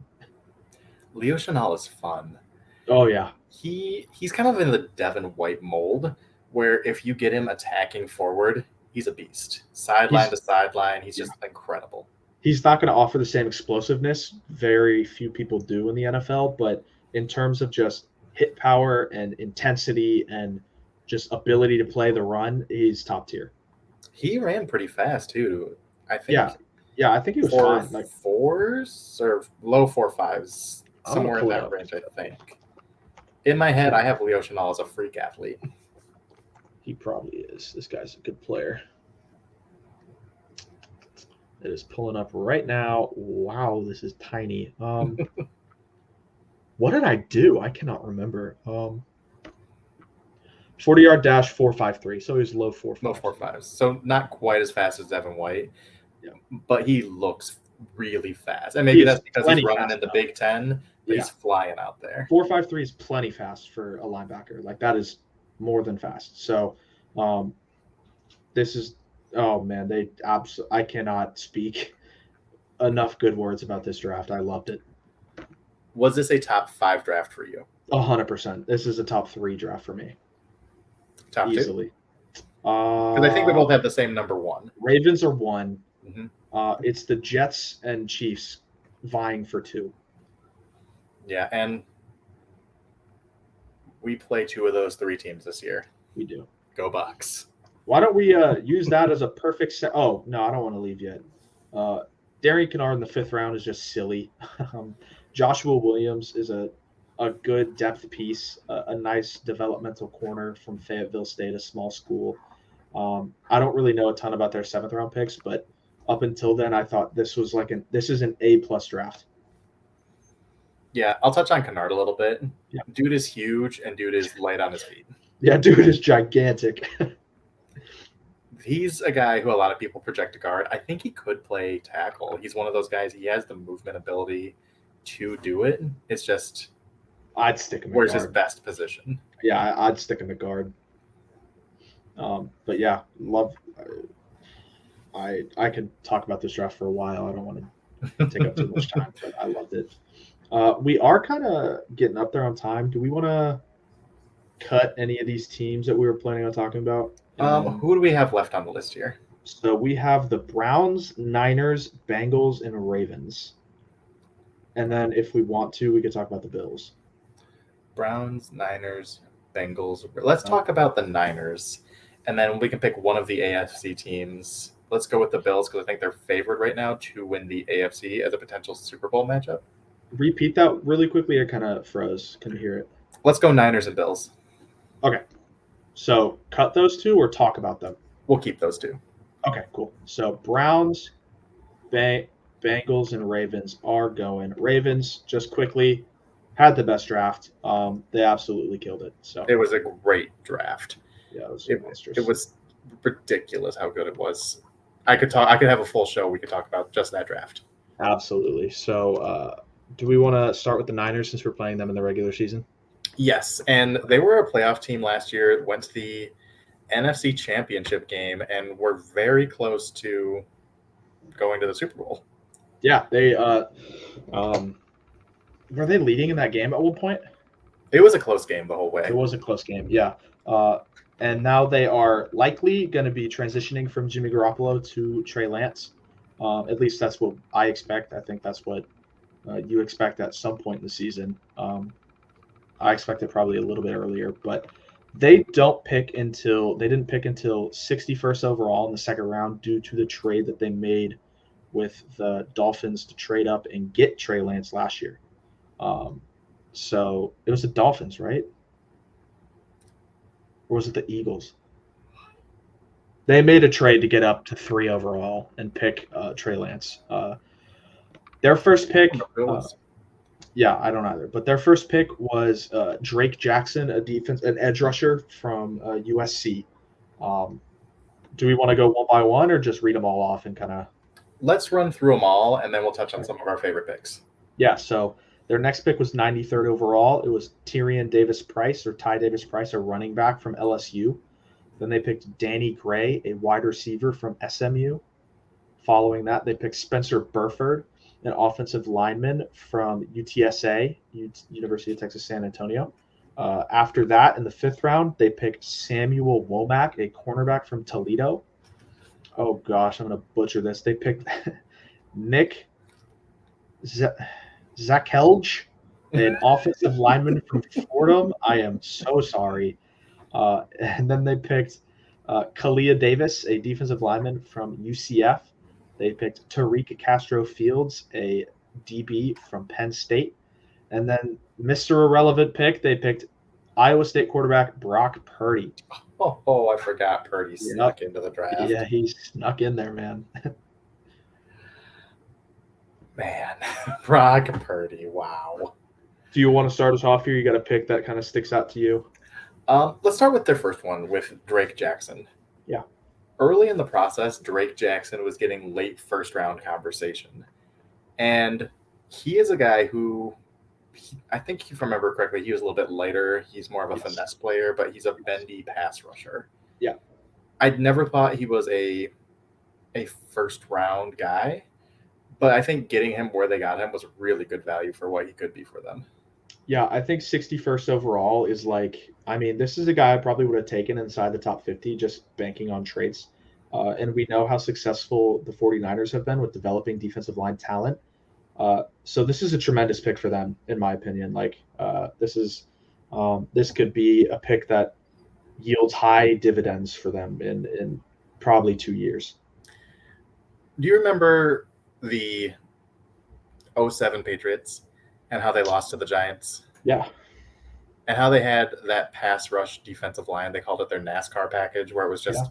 Leo Chanal is fun. Oh yeah, He's kind of in the Devin White mold, where if you get him attacking forward, he's a beast. Sideline to sideline, he's just incredible. He's not going to offer the same explosiveness. Very few people do in the NFL, but in terms of just hit power and intensity and just ability to play the run, he's top tier. He ran pretty fast too. I think. Yeah, I think he was fine. Like 4s or low 4.5s, somewhere in that range, I think. In my head, I have Leo Chanal as a freak athlete. He probably is. This guy's a good player. It is pulling up right now. Wow, this is tiny. What did I do? I cannot remember. 40-yard dash 4.53. So he's low 4.5. Low 4.5s. So not quite as fast as Devin White. Yeah. But he looks really fast. And maybe that's because he's running in the Big Ten. But he's flying out there. 4.53 is plenty fast for a linebacker. Like, that is more than fast. So this is I cannot speak enough good words about this draft. I loved it. Was this a top 5 draft for you? 100%. This is a top 3 draft for me. Top easily. Because I think we both have the same number 1. Ravens are 1. Mm-hmm. It's the Jets and Chiefs vying for 2. Yeah, and we play 2 of those 3 teams this year. We do. Go Bucks. Why don't we use that as a perfect set? Oh, no, I don't want to leave yet. Darian Kennard in the 5th round is just silly. Joshua Williams is a good depth piece, a nice developmental corner from Fayetteville State, a small school. I don't really know a ton about their 7th round picks, but up until then, I thought this is an A+ draft. Yeah, I'll touch on Kennard a little bit. Yeah. Dude is huge, and dude is light on his feet. Yeah, dude is gigantic. He's a guy who a lot of people project to guard. I think he could play tackle. He's one of those guys. He has the movement ability to do it. It's just I'd stick him. Where's his best position? Yeah, I'd stick him at guard. But yeah, love. I could talk about this draft for a while. I don't want to take up too much time, but I loved it. We are kind of getting up there on time. Do we want to cut any of these teams that we were planning on talking about? Who do we have left on the list here? So we have the Browns, Niners, Bengals, and Ravens. And then if we want to, we could talk about the Bills. Browns, Niners, Bengals. Let's talk about the Niners. And then we can pick one of the AFC teams. Let's go with the Bills because I think they're favored right now to win the AFC as a potential Super Bowl matchup. Repeat that really quickly. I kind of froze. Couldn't hear it. Let's go Niners and Bills. Okay. So cut those 2 or talk about them? We'll keep those 2. Okay, cool. So Browns, Bengals, and Ravens are going. Ravens, just quickly, had the best draft. They absolutely killed it. So it was a great draft. Yeah, it was ridiculous how good it was. I could have a full show. We could talk about just that draft. Absolutely. So do we want to start with the Niners since we're playing them in the regular season? Yes, and they were a playoff team last year, went to the NFC Championship game, and were very close to going to the Super Bowl. Yeah, they were they leading in that game at one point? It was a close game the whole way. It was a close game, yeah. And now they are likely going to be transitioning from Jimmy Garoppolo to Trey Lance. At least that's what I expect. I think that's what you expect at some point in the season. I expect it probably a little bit earlier, but they didn't pick until 61st overall in the 2nd round due to the trade that they made with the Dolphins to trade up and get Trey Lance last year. So it was the Dolphins, right? Or was it the Eagles? They made a trade to get up to 3 overall and pick Trey Lance. Their first pick, I don't either. But their first pick was Drake Jackson, an edge rusher from USC. Do we want to go one by one or just read them all off and kind of? Let's run through them all, and then we'll touch on some of our favorite picks. Yeah. So Their next pick was 93rd overall. It was Tyrion Davis-Price, or Ty Davis-Price, a running back from LSU. Then they picked Danny Gray, a wide receiver from SMU. Following that, they picked Spencer Burford, an offensive lineman from UTSA, University of Texas San Antonio. After that, in the 5th round, they picked Samuel Womack, a cornerback from Toledo. Oh gosh, I'm going to butcher this. They picked Nick Zakelj, an offensive lineman from Fordham. I am so sorry. And then they picked Kalia Davis, a defensive lineman from UCF. They picked Tariq Castro Fields, a DB from Penn State. And then Mr. Irrelevant pick, they picked Iowa State quarterback Brock Purdy. Oh, I forgot Purdy snuck into the draft. Yeah, he snuck in there, man. Man, Brock Purdy, wow. Do you want to start us off here? You got a pick that kind of sticks out to you? Let's start with their first one, with Drake Jackson. Yeah. Early in the process, Drake Jackson was getting late first-round conversation. And he is a guy who, I think if I remember correctly, he was a little bit lighter. He's more of a finesse player, but he's a bendy pass rusher. Yeah. I'd never thought he was a first-round guy, but I think getting him where they got him was really good value for what he could be for them. Yeah, I think 61st overall is this is a guy I probably would have taken inside the top 50 just banking on traits. And we know how successful the 49ers have been with developing defensive line talent. So this is a tremendous pick for them, in my opinion. This could be a pick that yields high dividends for them in probably 2 years. Do you remember the 07 Patriots and how they lost to the Giants? Yeah. And how they had that pass rush defensive line. They called it their NASCAR package, where it was just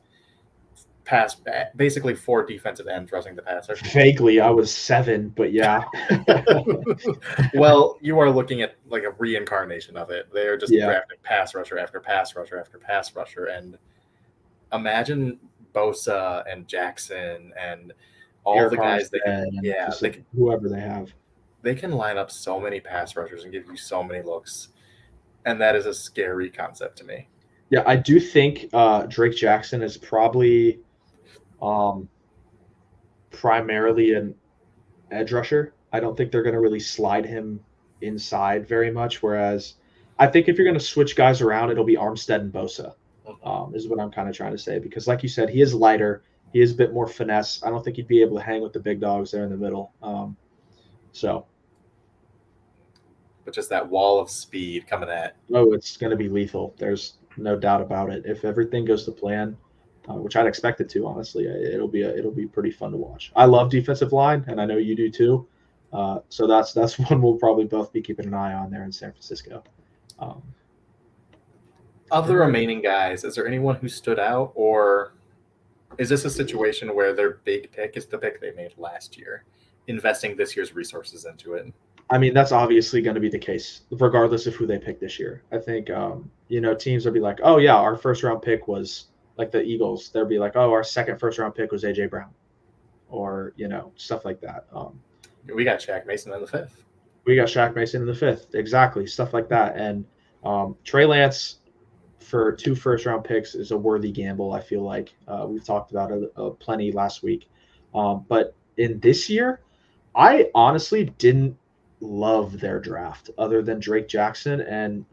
basically 4 defensive ends rushing the passer. Vaguely, I was 7, but yeah. Well, you are looking at like a reincarnation of it. They are just drafting pass rusher after pass rusher after pass rusher. And imagine Bosa and Jackson and all the guys whoever they have. They can line up so many pass rushers and give you so many looks. And that is a scary concept to me. Yeah, I do think Drake Jackson is probably primarily an edge rusher. I don't think they're going to really slide him inside very much. Whereas I think if you're going to switch guys around, it'll be Armstead and Bosa, is what I'm kind of trying to say. Because like you said, he is lighter. He is a bit more finesse. I don't think he'd be able to hang with the big dogs there in the middle. But just that wall of speed coming at. Oh, it's going to be lethal. There's no doubt about it. If everything goes to plan, which I'd expect it to, honestly, it'll be pretty fun to watch. I love defensive line, and I know you do too. So that's one we'll probably both be keeping an eye on there in San Francisco. Of the remaining guys, is there anyone who stood out, or is this a situation where their big pick is the pick they made last year, investing this year's resources into it? I mean, that's obviously going to be the case, regardless of who they pick this year. I think, teams will be like, oh, yeah, our first-round pick was like the Eagles. They'll be like, oh, our second first-round pick was A.J. Brown, or, stuff like that. We got Shaq Mason in the 5th. We got Shaq Mason in the 5th. Exactly, stuff like that. And Trey Lance for 2 first-round picks is a worthy gamble, I feel like. We've talked about it plenty last week. But in this year, I honestly didn't love their draft other than Drake Jackson, and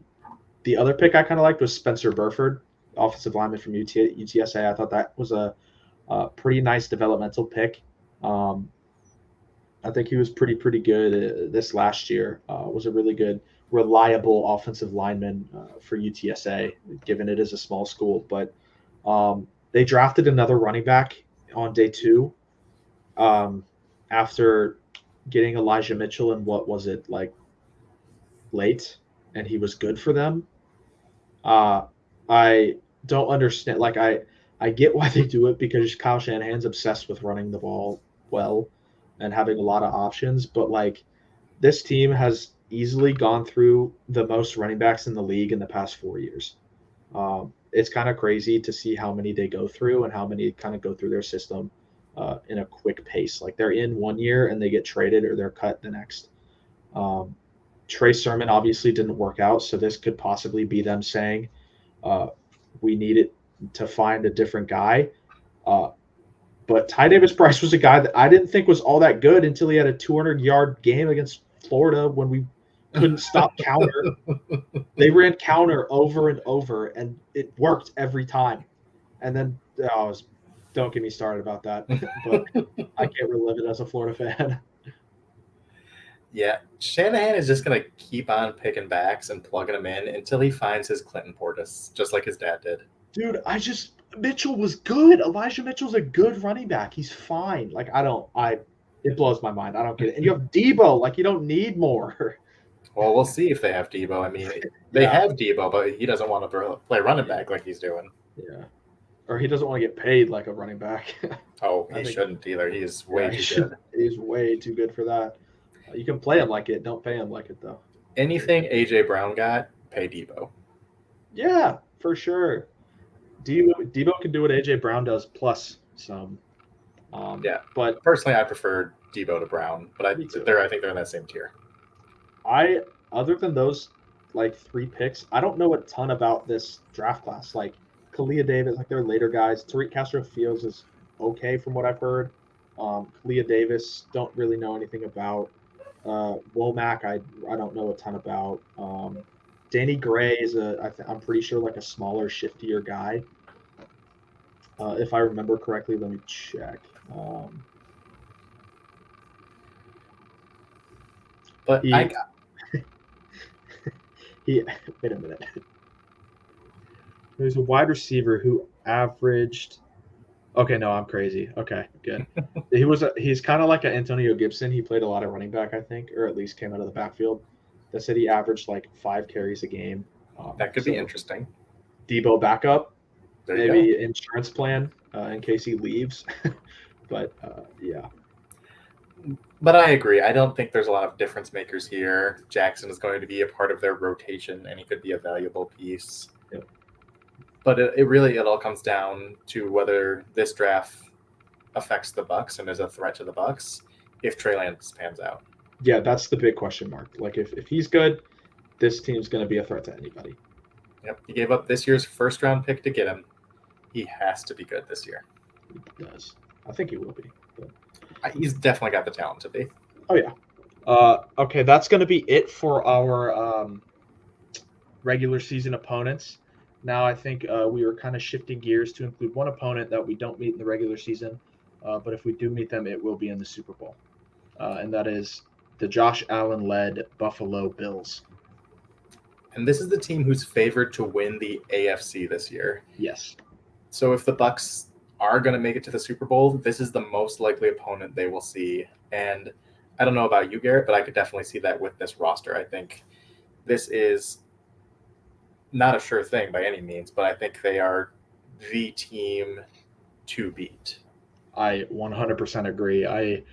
the other pick I kind of liked was Spencer Burford, offensive lineman from UTSA. I thought that was a pretty nice developmental pick. I think he was pretty good this last year. Was a really good, reliable offensive lineman for UTSA, given it is a small school. But they drafted another running back on day 2 after getting Elijah Mitchell in late, and he was good for them. I don't understand. I get why they do it, because Kyle Shanahan's obsessed with running the ball well and having a lot of options. But this team has easily gone through the most running backs in the league in the past 4 years. It's kind of crazy to see how many they go through and how many kind of go through their system in a quick pace. They're in 1 year and they get traded or they're cut the next. Trey Sermon obviously didn't work out, so this could possibly be them saying we needed to find a different guy. But Ty Davis-Price was a guy that I didn't think was all that good until he had a 200-yard game against Florida when we couldn't stop counter. They ran counter over and over, and it worked every time. And then, don't get me started about that, but I can't relive it as a Florida fan. Yeah, Shanahan is just going to keep on picking backs and plugging them in until he finds his Clinton Portis, just like his dad did. Dude, Mitchell was good. Elijah Mitchell's a good running back. He's fine. Like, it blows my mind. I don't get it. And you have Debo. Like, you don't need more. Well, we'll see if they have Debo. I mean, they have Debo, but he doesn't want to play running back like he's doing. Yeah. Or he doesn't want to get paid like a running back. Oh, he shouldn't either. He is way too good. He's way too good for that. You can play him like it. Don't pay him like it, though. Anything A.J. Brown got, pay Debo. Yeah, for sure. Debo can do what A.J. Brown does plus some. But personally, I prefer Debo to Brown, but I think they're in that same tier. Other than those like 3 picks, I don't know a ton about this draft class. Like Khalil Davis, like their later guys. Tariq Castro-Fields is okay from what I've heard. Khalil Davis, don't really know anything about. Womack, I don't know a ton about. Danny Gray is I'm pretty sure like a smaller, shiftier guy. If I remember correctly, let me check. But wait a minute. There's a wide receiver who averaged. Okay, no, I'm crazy. Okay, good. He's kind of like an Antonio Gibson. He played a lot of running back, I think, or at least came out of the backfield. They said he averaged like 5 carries a game. That could be interesting. Debo backup, maybe go. Insurance plan in case he leaves. But yeah. But I agree. I don't think there's a lot of difference makers here. Jackson is going to be a part of their rotation, and he could be a valuable piece. Yep. But it all comes down to whether this draft affects the Bucs and is a threat to the Bucs if Trey Lance pans out. Yeah, that's the big question mark. Like if he's good, this team's going to be a threat to anybody. Yep. He gave up this year's first-round pick to get him. He has to be good this year. He does. I think he will be. But... He's definitely got the talent to be. Oh, yeah. Okay, that's going to be it for our regular season opponents. Now I think we were kind of shifting gears to include one opponent that we don't meet in the regular season, but if we do meet them, it will be in the Super Bowl. And that is the Josh Allen-led Buffalo Bills. And this is the team who's favored to win the AFC this year. Yes. So if the Bucs are going to make it to the Super Bowl, this is the most likely opponent they will see. And I don't know about you, Garrett, but I could definitely see that with this roster. I think this is not a sure thing by any means, but I think they are the team to beat. I 100% agree.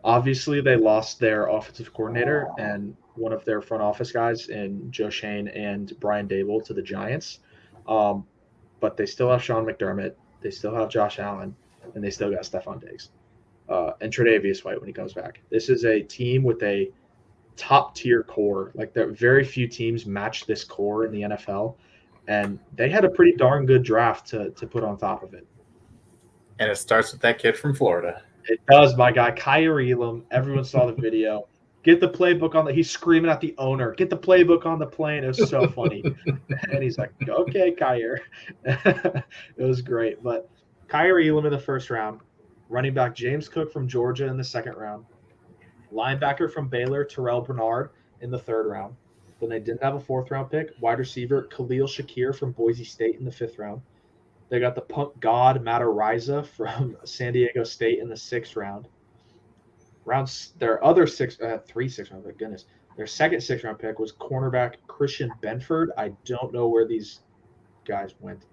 Obviously, they lost their offensive coordinator and one of their front office guys in Joe Shane and Brian Dable to the Giants. But they still have Sean McDermott. They still have Josh Allen, and they still got Stephon Diggs and Tre'Davious White when he comes back. This is a team with a top-tier core. Like, there very few teams match this core in the NFL, and they had a pretty darn good draft to put on top of it. And it starts with that kid from Florida. It does, my guy, Kyer Elam. Everyone saw the video. Get the playbook on he's screaming at the owner. Get the playbook on the plane. It was so funny. And he's like, okay, Kyer. It was great. But Kyer Elam in the first round. Running back James Cook from Georgia in the second round. Linebacker from Baylor, Terrell Bernard in the third round. Then they didn't have a fourth-round pick. Wide receiver Khalil Shakir from Boise State in the fifth round. They got the punk god Matt Araiza from San Diego State in the sixth round. Their other three sixth round, my goodness. Their second sixth-round pick was cornerback Christian Benford. I don't know where these guys went.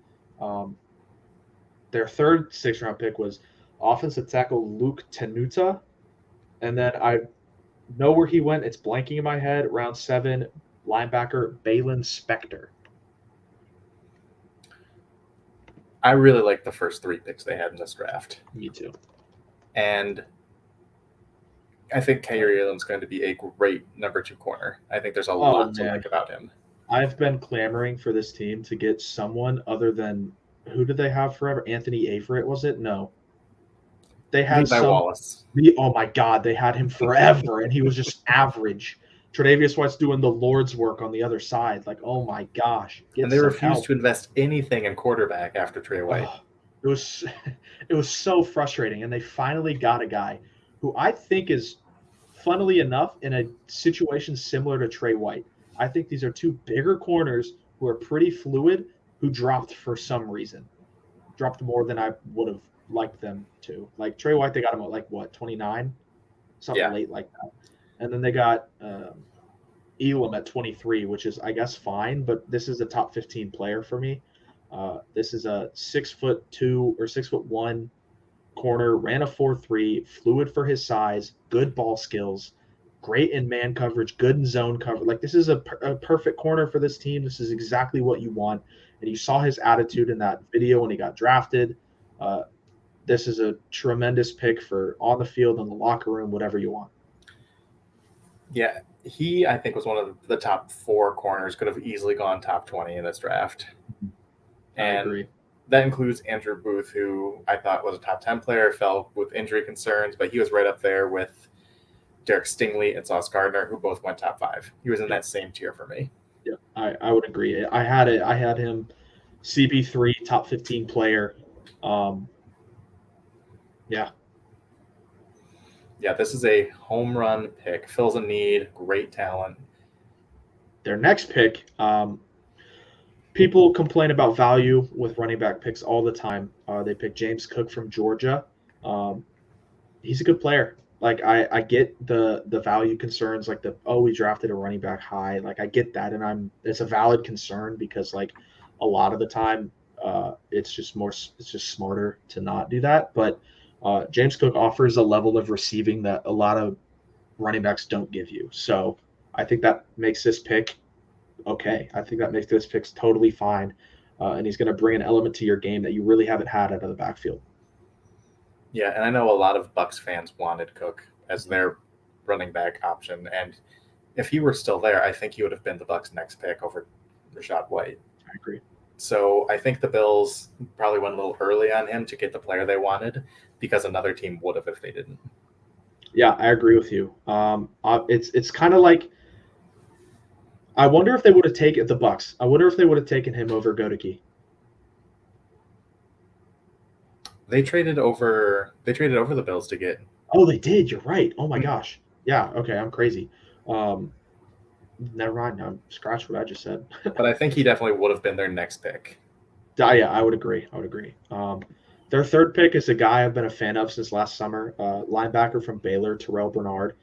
Their third sixth-round pick was offensive tackle Luke Tenuta. And then I know where he went. It's blanking in my head. Round 7, linebacker Balin Spector. I really like the first 3 picks they had in this draft. Me too. And I think Kyrie Irving's going to be a great number 2 corner. I think there's a lot to like about him. I've been clamoring for this team to get someone other than who did they have forever? Anthony Averett, was it? No. They had Levi Wallace. Oh my God, they had him forever, and he was just average. Tre'Davious White's doing the Lord's work on the other side. Like, oh my gosh, and they refused to invest anything in quarterback after Trey White. It was so frustrating, and they finally got a guy who I think is, funnily enough, in a situation similar to Trey White. I think these are two bigger corners who are pretty fluid, who dropped for some reason. Dropped more than I would have liked them to. Like Trey White, they got him at like what, 29? Something late like that. And then they got Elam at 23, which is, I guess, fine, but this is a top 15 player for me. This is a 6'2" or 6'1" corner, ran a 4.3, fluid for his size, good ball skills, great in man coverage, good in zone coverage. Like, this is a perfect corner for this team. This is exactly what you want. And you saw his attitude in that video when he got drafted. This is a tremendous pick for on the field, in the locker room, whatever you want. Yeah, he, I think, was one of the top 4 corners, could have easily gone top 20 in this draft. And I agree. That includes Andrew Booth, who I thought was a top 10 player, fell with injury concerns, but he was right up there with Derek Stingley and Sauce Gardner, who both went top 5. He was in that same tier for me. Yeah, I would agree. I had him CB3, top 15 player. Yeah, this is a home run pick. Fills a need, great talent. Their next pick, people complain about value with running back picks all the time. They pick James Cook from Georgia. He's a good player. Like, I get the value concerns, like we drafted a running back high. Like, I get that, and it's a valid concern because, like, a lot of the time, it's just smarter to not do that. But James Cook offers a level of receiving that a lot of running backs don't give you. So I think that makes this pick okay. I think that makes this pick totally fine. And he's going to bring an element to your game that you really haven't had out of the backfield. Yeah, and I know a lot of Bucs fans wanted Cook as their running back option. And if he were still there, I think he would have been the Bucs' next pick over Rachaad White. I agree. So I think the Bills probably went a little early on him to get the player they wanted, because another team would have if they didn't. Yeah, I agree with you. It's kind of like, I wonder if they would have taken the Bucs. I wonder if they would have taken him over Godeke. They traded over the Bills to get. Oh, they did. You're right. Oh my gosh. Yeah. Okay. I'm crazy. Never mind. I'm scratch what I just said. But I think he definitely would have been their next pick. Yeah, I would agree. Their third pick is a guy I've been a fan of since last summer. Linebacker from Baylor, Terrell Bernard.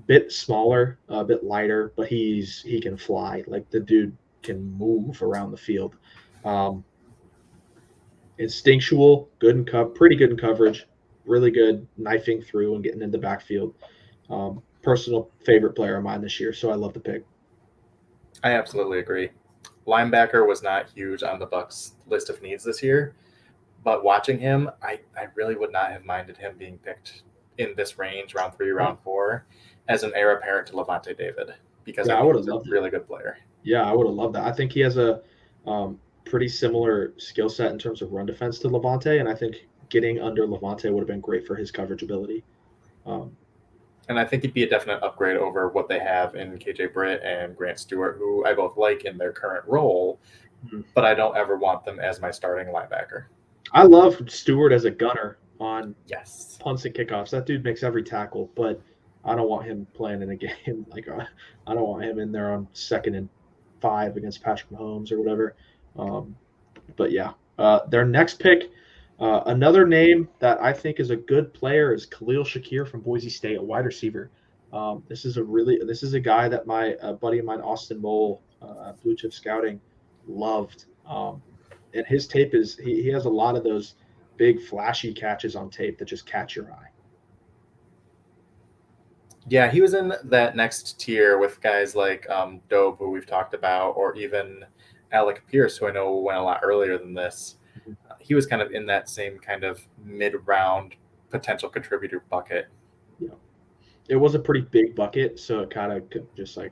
Bit smaller, a bit lighter, but he can fly. Like, the dude can move around the field. Instinctual, pretty good in coverage, really good knifing through and getting into the backfield. Personal favorite player of mine this year, so I love the pick. I absolutely agree. Linebacker was not huge on the Bucs' list of needs this year, but watching him, I really would not have minded him being picked in this range, round 3, round 4, as an heir apparent to Devonta David, because I would have loved a really good player. Yeah, I would have loved that. I think he has a pretty similar skill set in terms of run defense to Devonta, and I think getting under Devonta would have been great for his coverage ability. And I think he'd be a definite upgrade over what they have in KJ Britt and Grant Stewart, who I both like in their current role, but I don't ever want them as my starting linebacker. I love Stewart as a gunner on yes punts and kickoffs. That dude makes every tackle, but I don't want him playing in a game. Like, I don't want him in there on 2nd and 5 against Patrick Mahomes or whatever. But yeah, their next pick, another name that I think is a good player, is Khalil Shakir from Boise State, a wide receiver. This is a guy that my buddy of mine, Austin Mole, Blue Chip Scouting, loved. And his tape he has a lot of those big flashy catches on tape that just catch your eye. Yeah, he was in that next tier with guys like Dobe, who we've talked about, or even Alec Pierce, who I know went a lot earlier than this. He was kind of in that same kind of mid-round potential contributor bucket. It was a pretty big bucket, so it kind of could just like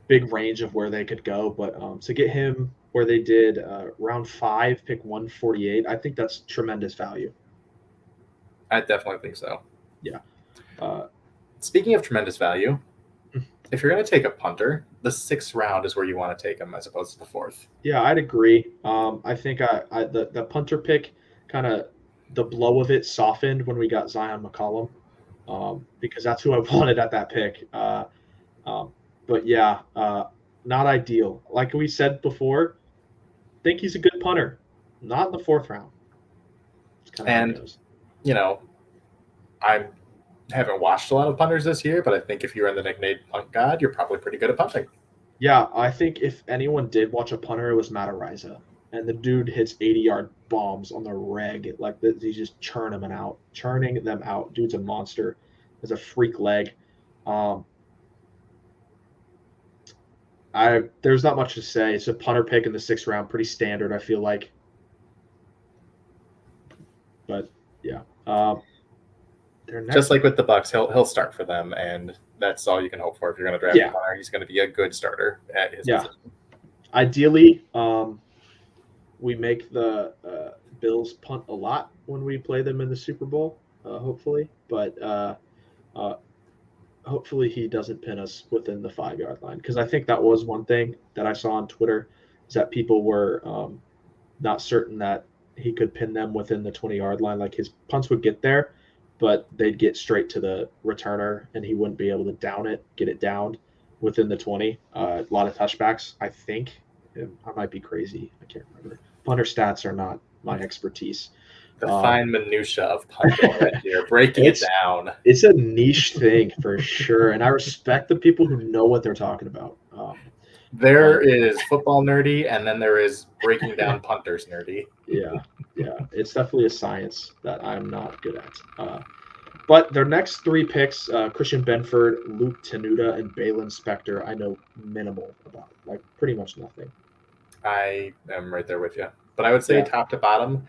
big range of where they could go. But to get him where they did round 5, pick 148, I think that's tremendous value. I definitely think so. Yeah. Speaking of tremendous value, if you're going to take a punter, the 6th round is where you want to take him as opposed to the 4th. Yeah, I'd agree. I think the punter pick kind of the blow of it softened when we got Zion McCollum, because that's who I wanted at that pick. But yeah, not ideal. Like we said before, think he's a good punter. Not in the 4th round. It's kind of how it goes. I haven't watched a lot of punters this year, but I think if you're in the nickname Punt God, you're probably pretty good at punting. Yeah, I think if anyone did watch a punter, it was Matt Araiza. And the dude hits 80-yard bombs on the reg. Like, he's just churning them out. Dude's a monster. Has a freak leg. There's not much to say. It's a punter pick in the 6th round, pretty standard, I feel like. But yeah, just like with the Bucks, he'll start for them, and that's all you can hope for if you're going to draft a punter. He's going to be a good starter at his position. Ideally, we make the Bills punt a lot when we play them in the Super Bowl, hopefully. But hopefully he doesn't pin us within the 5-yard line, because I think that was one thing that I saw on Twitter, is that people were not certain that he could pin them within the 20-yard line. Like, his punts would get there, but they'd get straight to the returner, and he wouldn't be able to get it downed within the 20. A lot of touchbacks, I think. I might be crazy. I can't remember. Punter stats are not my expertise. The fine minutia of punting right here, breaking it down. It's a niche thing for sure, and I respect the people who know what they're talking about. There is football nerdy, and then there is breaking down punters nerdy. Yeah, it's definitely a science that I'm not good at. But their next 3 picks, Christian Benford, Luke Tenuta, and Balin Spector, I know minimal about, like pretty much nothing. I am right there with you. But I would say top to bottom,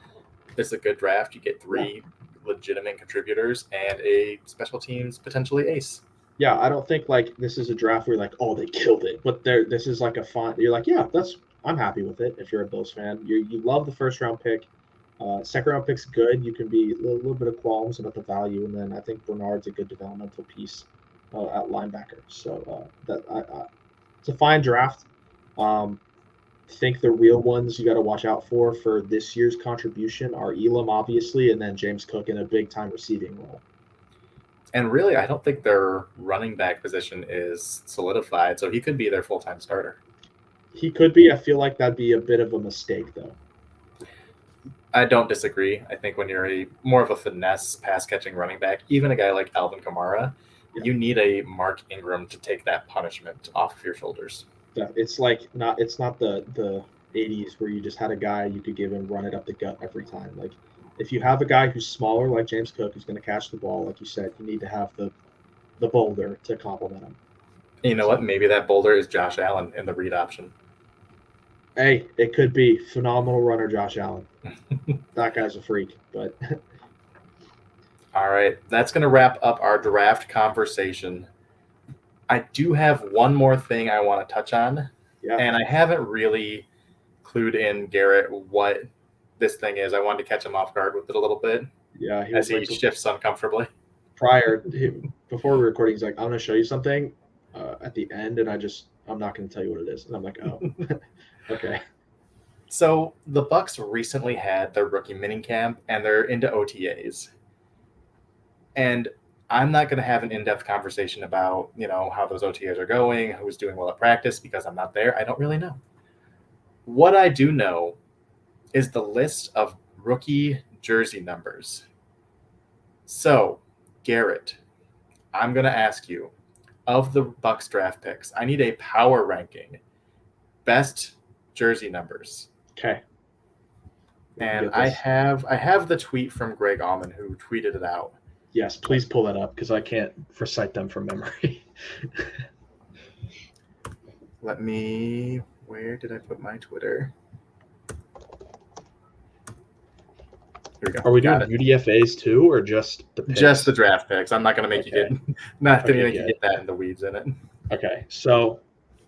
this is a good draft. You get 3 legitimate contributors and a special teams potentially ace. Yeah, I don't think like this is a draft where you're like, oh, they killed it. But this is like a fun. You're like, yeah, I'm happy with it. If you're a Bills fan, you love the 1st round pick. 2nd round pick's good. You can be a little bit of qualms about the value, and then I think Bernard's a good developmental piece at linebacker. So it's a fine draft. Think the real ones you got to watch out for this year's contribution are Elam, obviously, and then James Cook in a big time receiving role. And really, I don't think their running back position is solidified, so he could be their full-time starter. He could be. I feel like that'd be a bit of a mistake, though. I don't disagree. I think when you're more of a finesse pass-catching running back, even a guy like Alvin Kamara, you need a Mark Ingram to take that punishment off of your shoulders. Yeah, it's not the 80s where you just had a guy you could give him run it up the gut every time. Like, if you have a guy who's smaller like James Cook who's going to catch the ball, like you said, you need to have the boulder to complement him. You know what? Maybe that boulder is Josh Allen in the read option. Hey, it could be. Phenomenal runner, Josh Allen. That guy's a freak. But all right, that's going to wrap up our draft conversation. I do have one more thing I want to touch on, and I haven't really clued in Garrett what this thing is. I wanted to catch him off guard with it a little bit. Yeah, as he shifts uncomfortably. Before recording, he's like, "I'm going to show you something at the end," and I'm not going to tell you what it is. And I'm like, "Oh, okay." So the Bucks recently had their rookie minicamp, and they're into OTAs. And I'm not going to have an in-depth conversation about, how those OTAs are going, who's doing well at practice, because I'm not there. I don't really know. What I do know is the list of rookie jersey numbers. So, Garrett, I'm going to ask you, of the Bucks draft picks, I need a power ranking. Best jersey numbers. Okay. And I have the tweet from Greg Allman who tweeted it out. Yes, please pull that up because I can't recite them from memory. Where did I put my Twitter? Here we go. Are we doing Got it. UDFAs too, or just the picks? Just the draft picks. I'm not going to make you get you get that in the weeds in it. Okay, so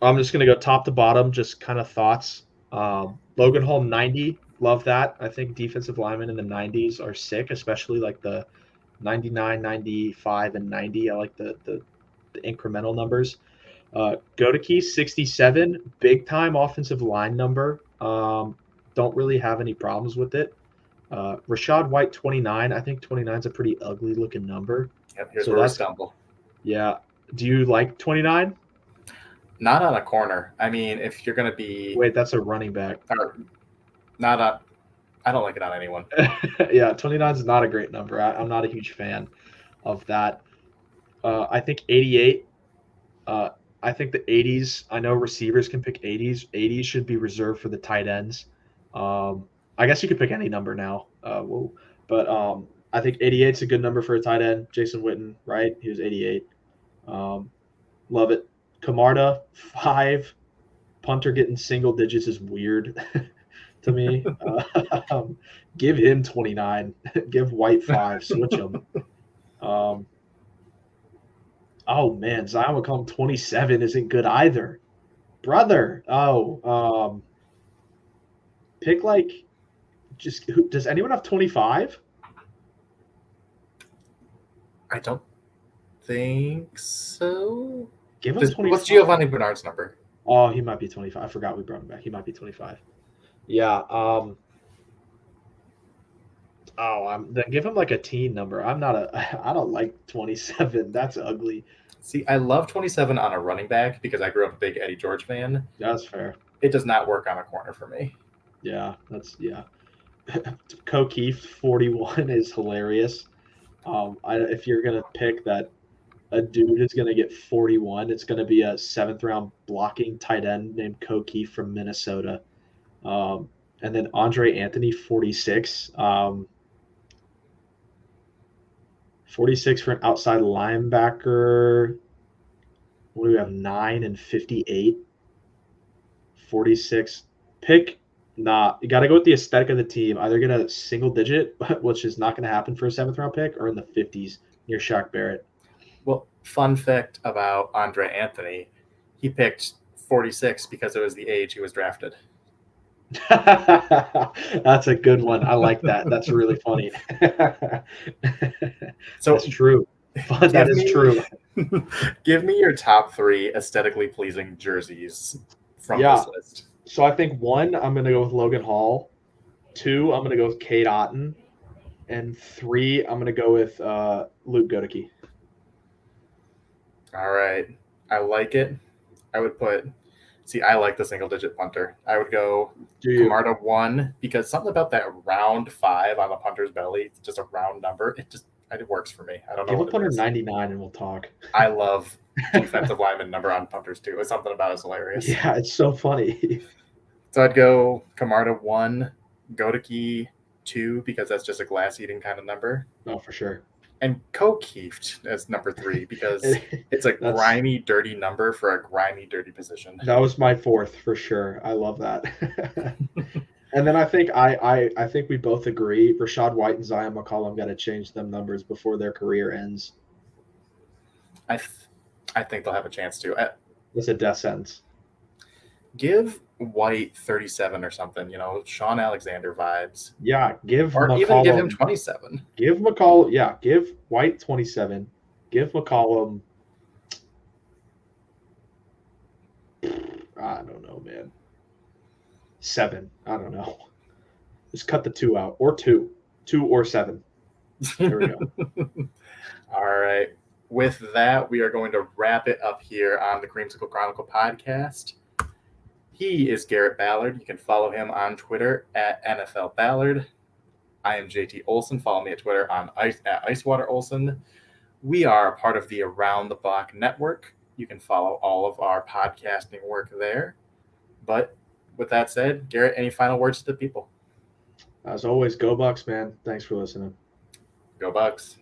I'm just going to go top to bottom, just kind of thoughts. Logan Hall 90, love that. I think defensive linemen in the 90s are sick, especially like the 99, 95, and 90. I like the incremental numbers. Godeke 67, big time offensive line number. Don't really have any problems with it. Rashad White 29. I think 29 is a pretty ugly looking number. Yep, here's where we stumble. Yeah. Do you like 29? Not on a corner. I mean, if you're going to be... Wait, that's a running back. I don't like it on anyone. Yeah, 29 is not a great number. I'm not a huge fan of that. I think 88. I think the 80s, I know receivers can pick 80s. 80s should be reserved for the tight ends. I guess you could pick any number now. But I think 88 is a good number for a tight end. Jason Witten, right? He was 88. Love it. Camarda, 5. Punter getting single digits is weird to me. Give him 29. Give White 5. Switch him. Oh, man. Zion McCollum 27 isn't good either. Brother. Pick like just – does anyone have 25? I don't think so. Give him 25. What's Giovanni Bernard's number? Oh, he might be 25. I forgot we brought him back. He might be 25. Yeah. Then give him like a teen number. I don't like 27. That's ugly. See, I love 27 on a running back because I grew up a big Eddie George fan. That's fair. It does not work on a corner for me. Yeah, O'Keefe 41 is hilarious. If you're gonna pick that a dude is gonna get 41, it's gonna be a 7th round blocking tight end named O'Keefe from Minnesota. And then Andre Anthony 46. 46 for an outside linebacker. What do we have? 9 and 58. 46. Pick. Nah, you got to go with the aesthetic of the team. Either get a single digit, which is not going to happen for a 7th round pick, or in the 50s near Shaq Barrett. Well, fun fact about Andre Anthony, he picked 46 because it was the age he was drafted. That's a good one. I like that. That's really funny. So that's true. That is true. Give me your top 3 aesthetically pleasing jerseys from this list. So I think 1, I'm going to go with Logan Hall. 2, I'm going to go with Cade Otton. And 3, I'm going to go with Luke Godeke. All right. I like it. I would put – see, I like the single-digit punter. I would go Camarda 1 because something about that round 5 on the punter's belly, just a round number, it works for me. I don't know. Give a punter 99 and we'll talk. I love defensive lineman number on punters too. It's something about it's hilarious. Yeah, it's so funny. So I'd go Camarda 1, Godeke 2 because that's just a glass eating kind of number. Oh, for sure. And O'Keefe as number 3 because it's a grimy, dirty number for a grimy, dirty position. That was my 4th for sure. I love that. And then I think I think we both agree Rashad White and Zion McCollum got to change them numbers before their career ends. I think they'll have a chance to. It's a death sentence. Give White 37 or something, Sean Alexander vibes. Yeah, even give him 27. Give White 27. Give McCollum, I don't know, man. 7. I don't know. Just cut the 2 out. Or 2. 2 or 7. There we go. All right. With that, we are going to wrap it up here on the Creamsicle Chronicle podcast. He is Garrett Ballard. You can follow him on Twitter at NFL Ballard. I am JT Olson. Follow me at Twitter at Icewater Olson. We are a part of the Around the Block Network. You can follow all of our podcasting work there. But with that said, Garrett, any final words to the people? As always, go Bucks, man. Thanks for listening. Go Bucks.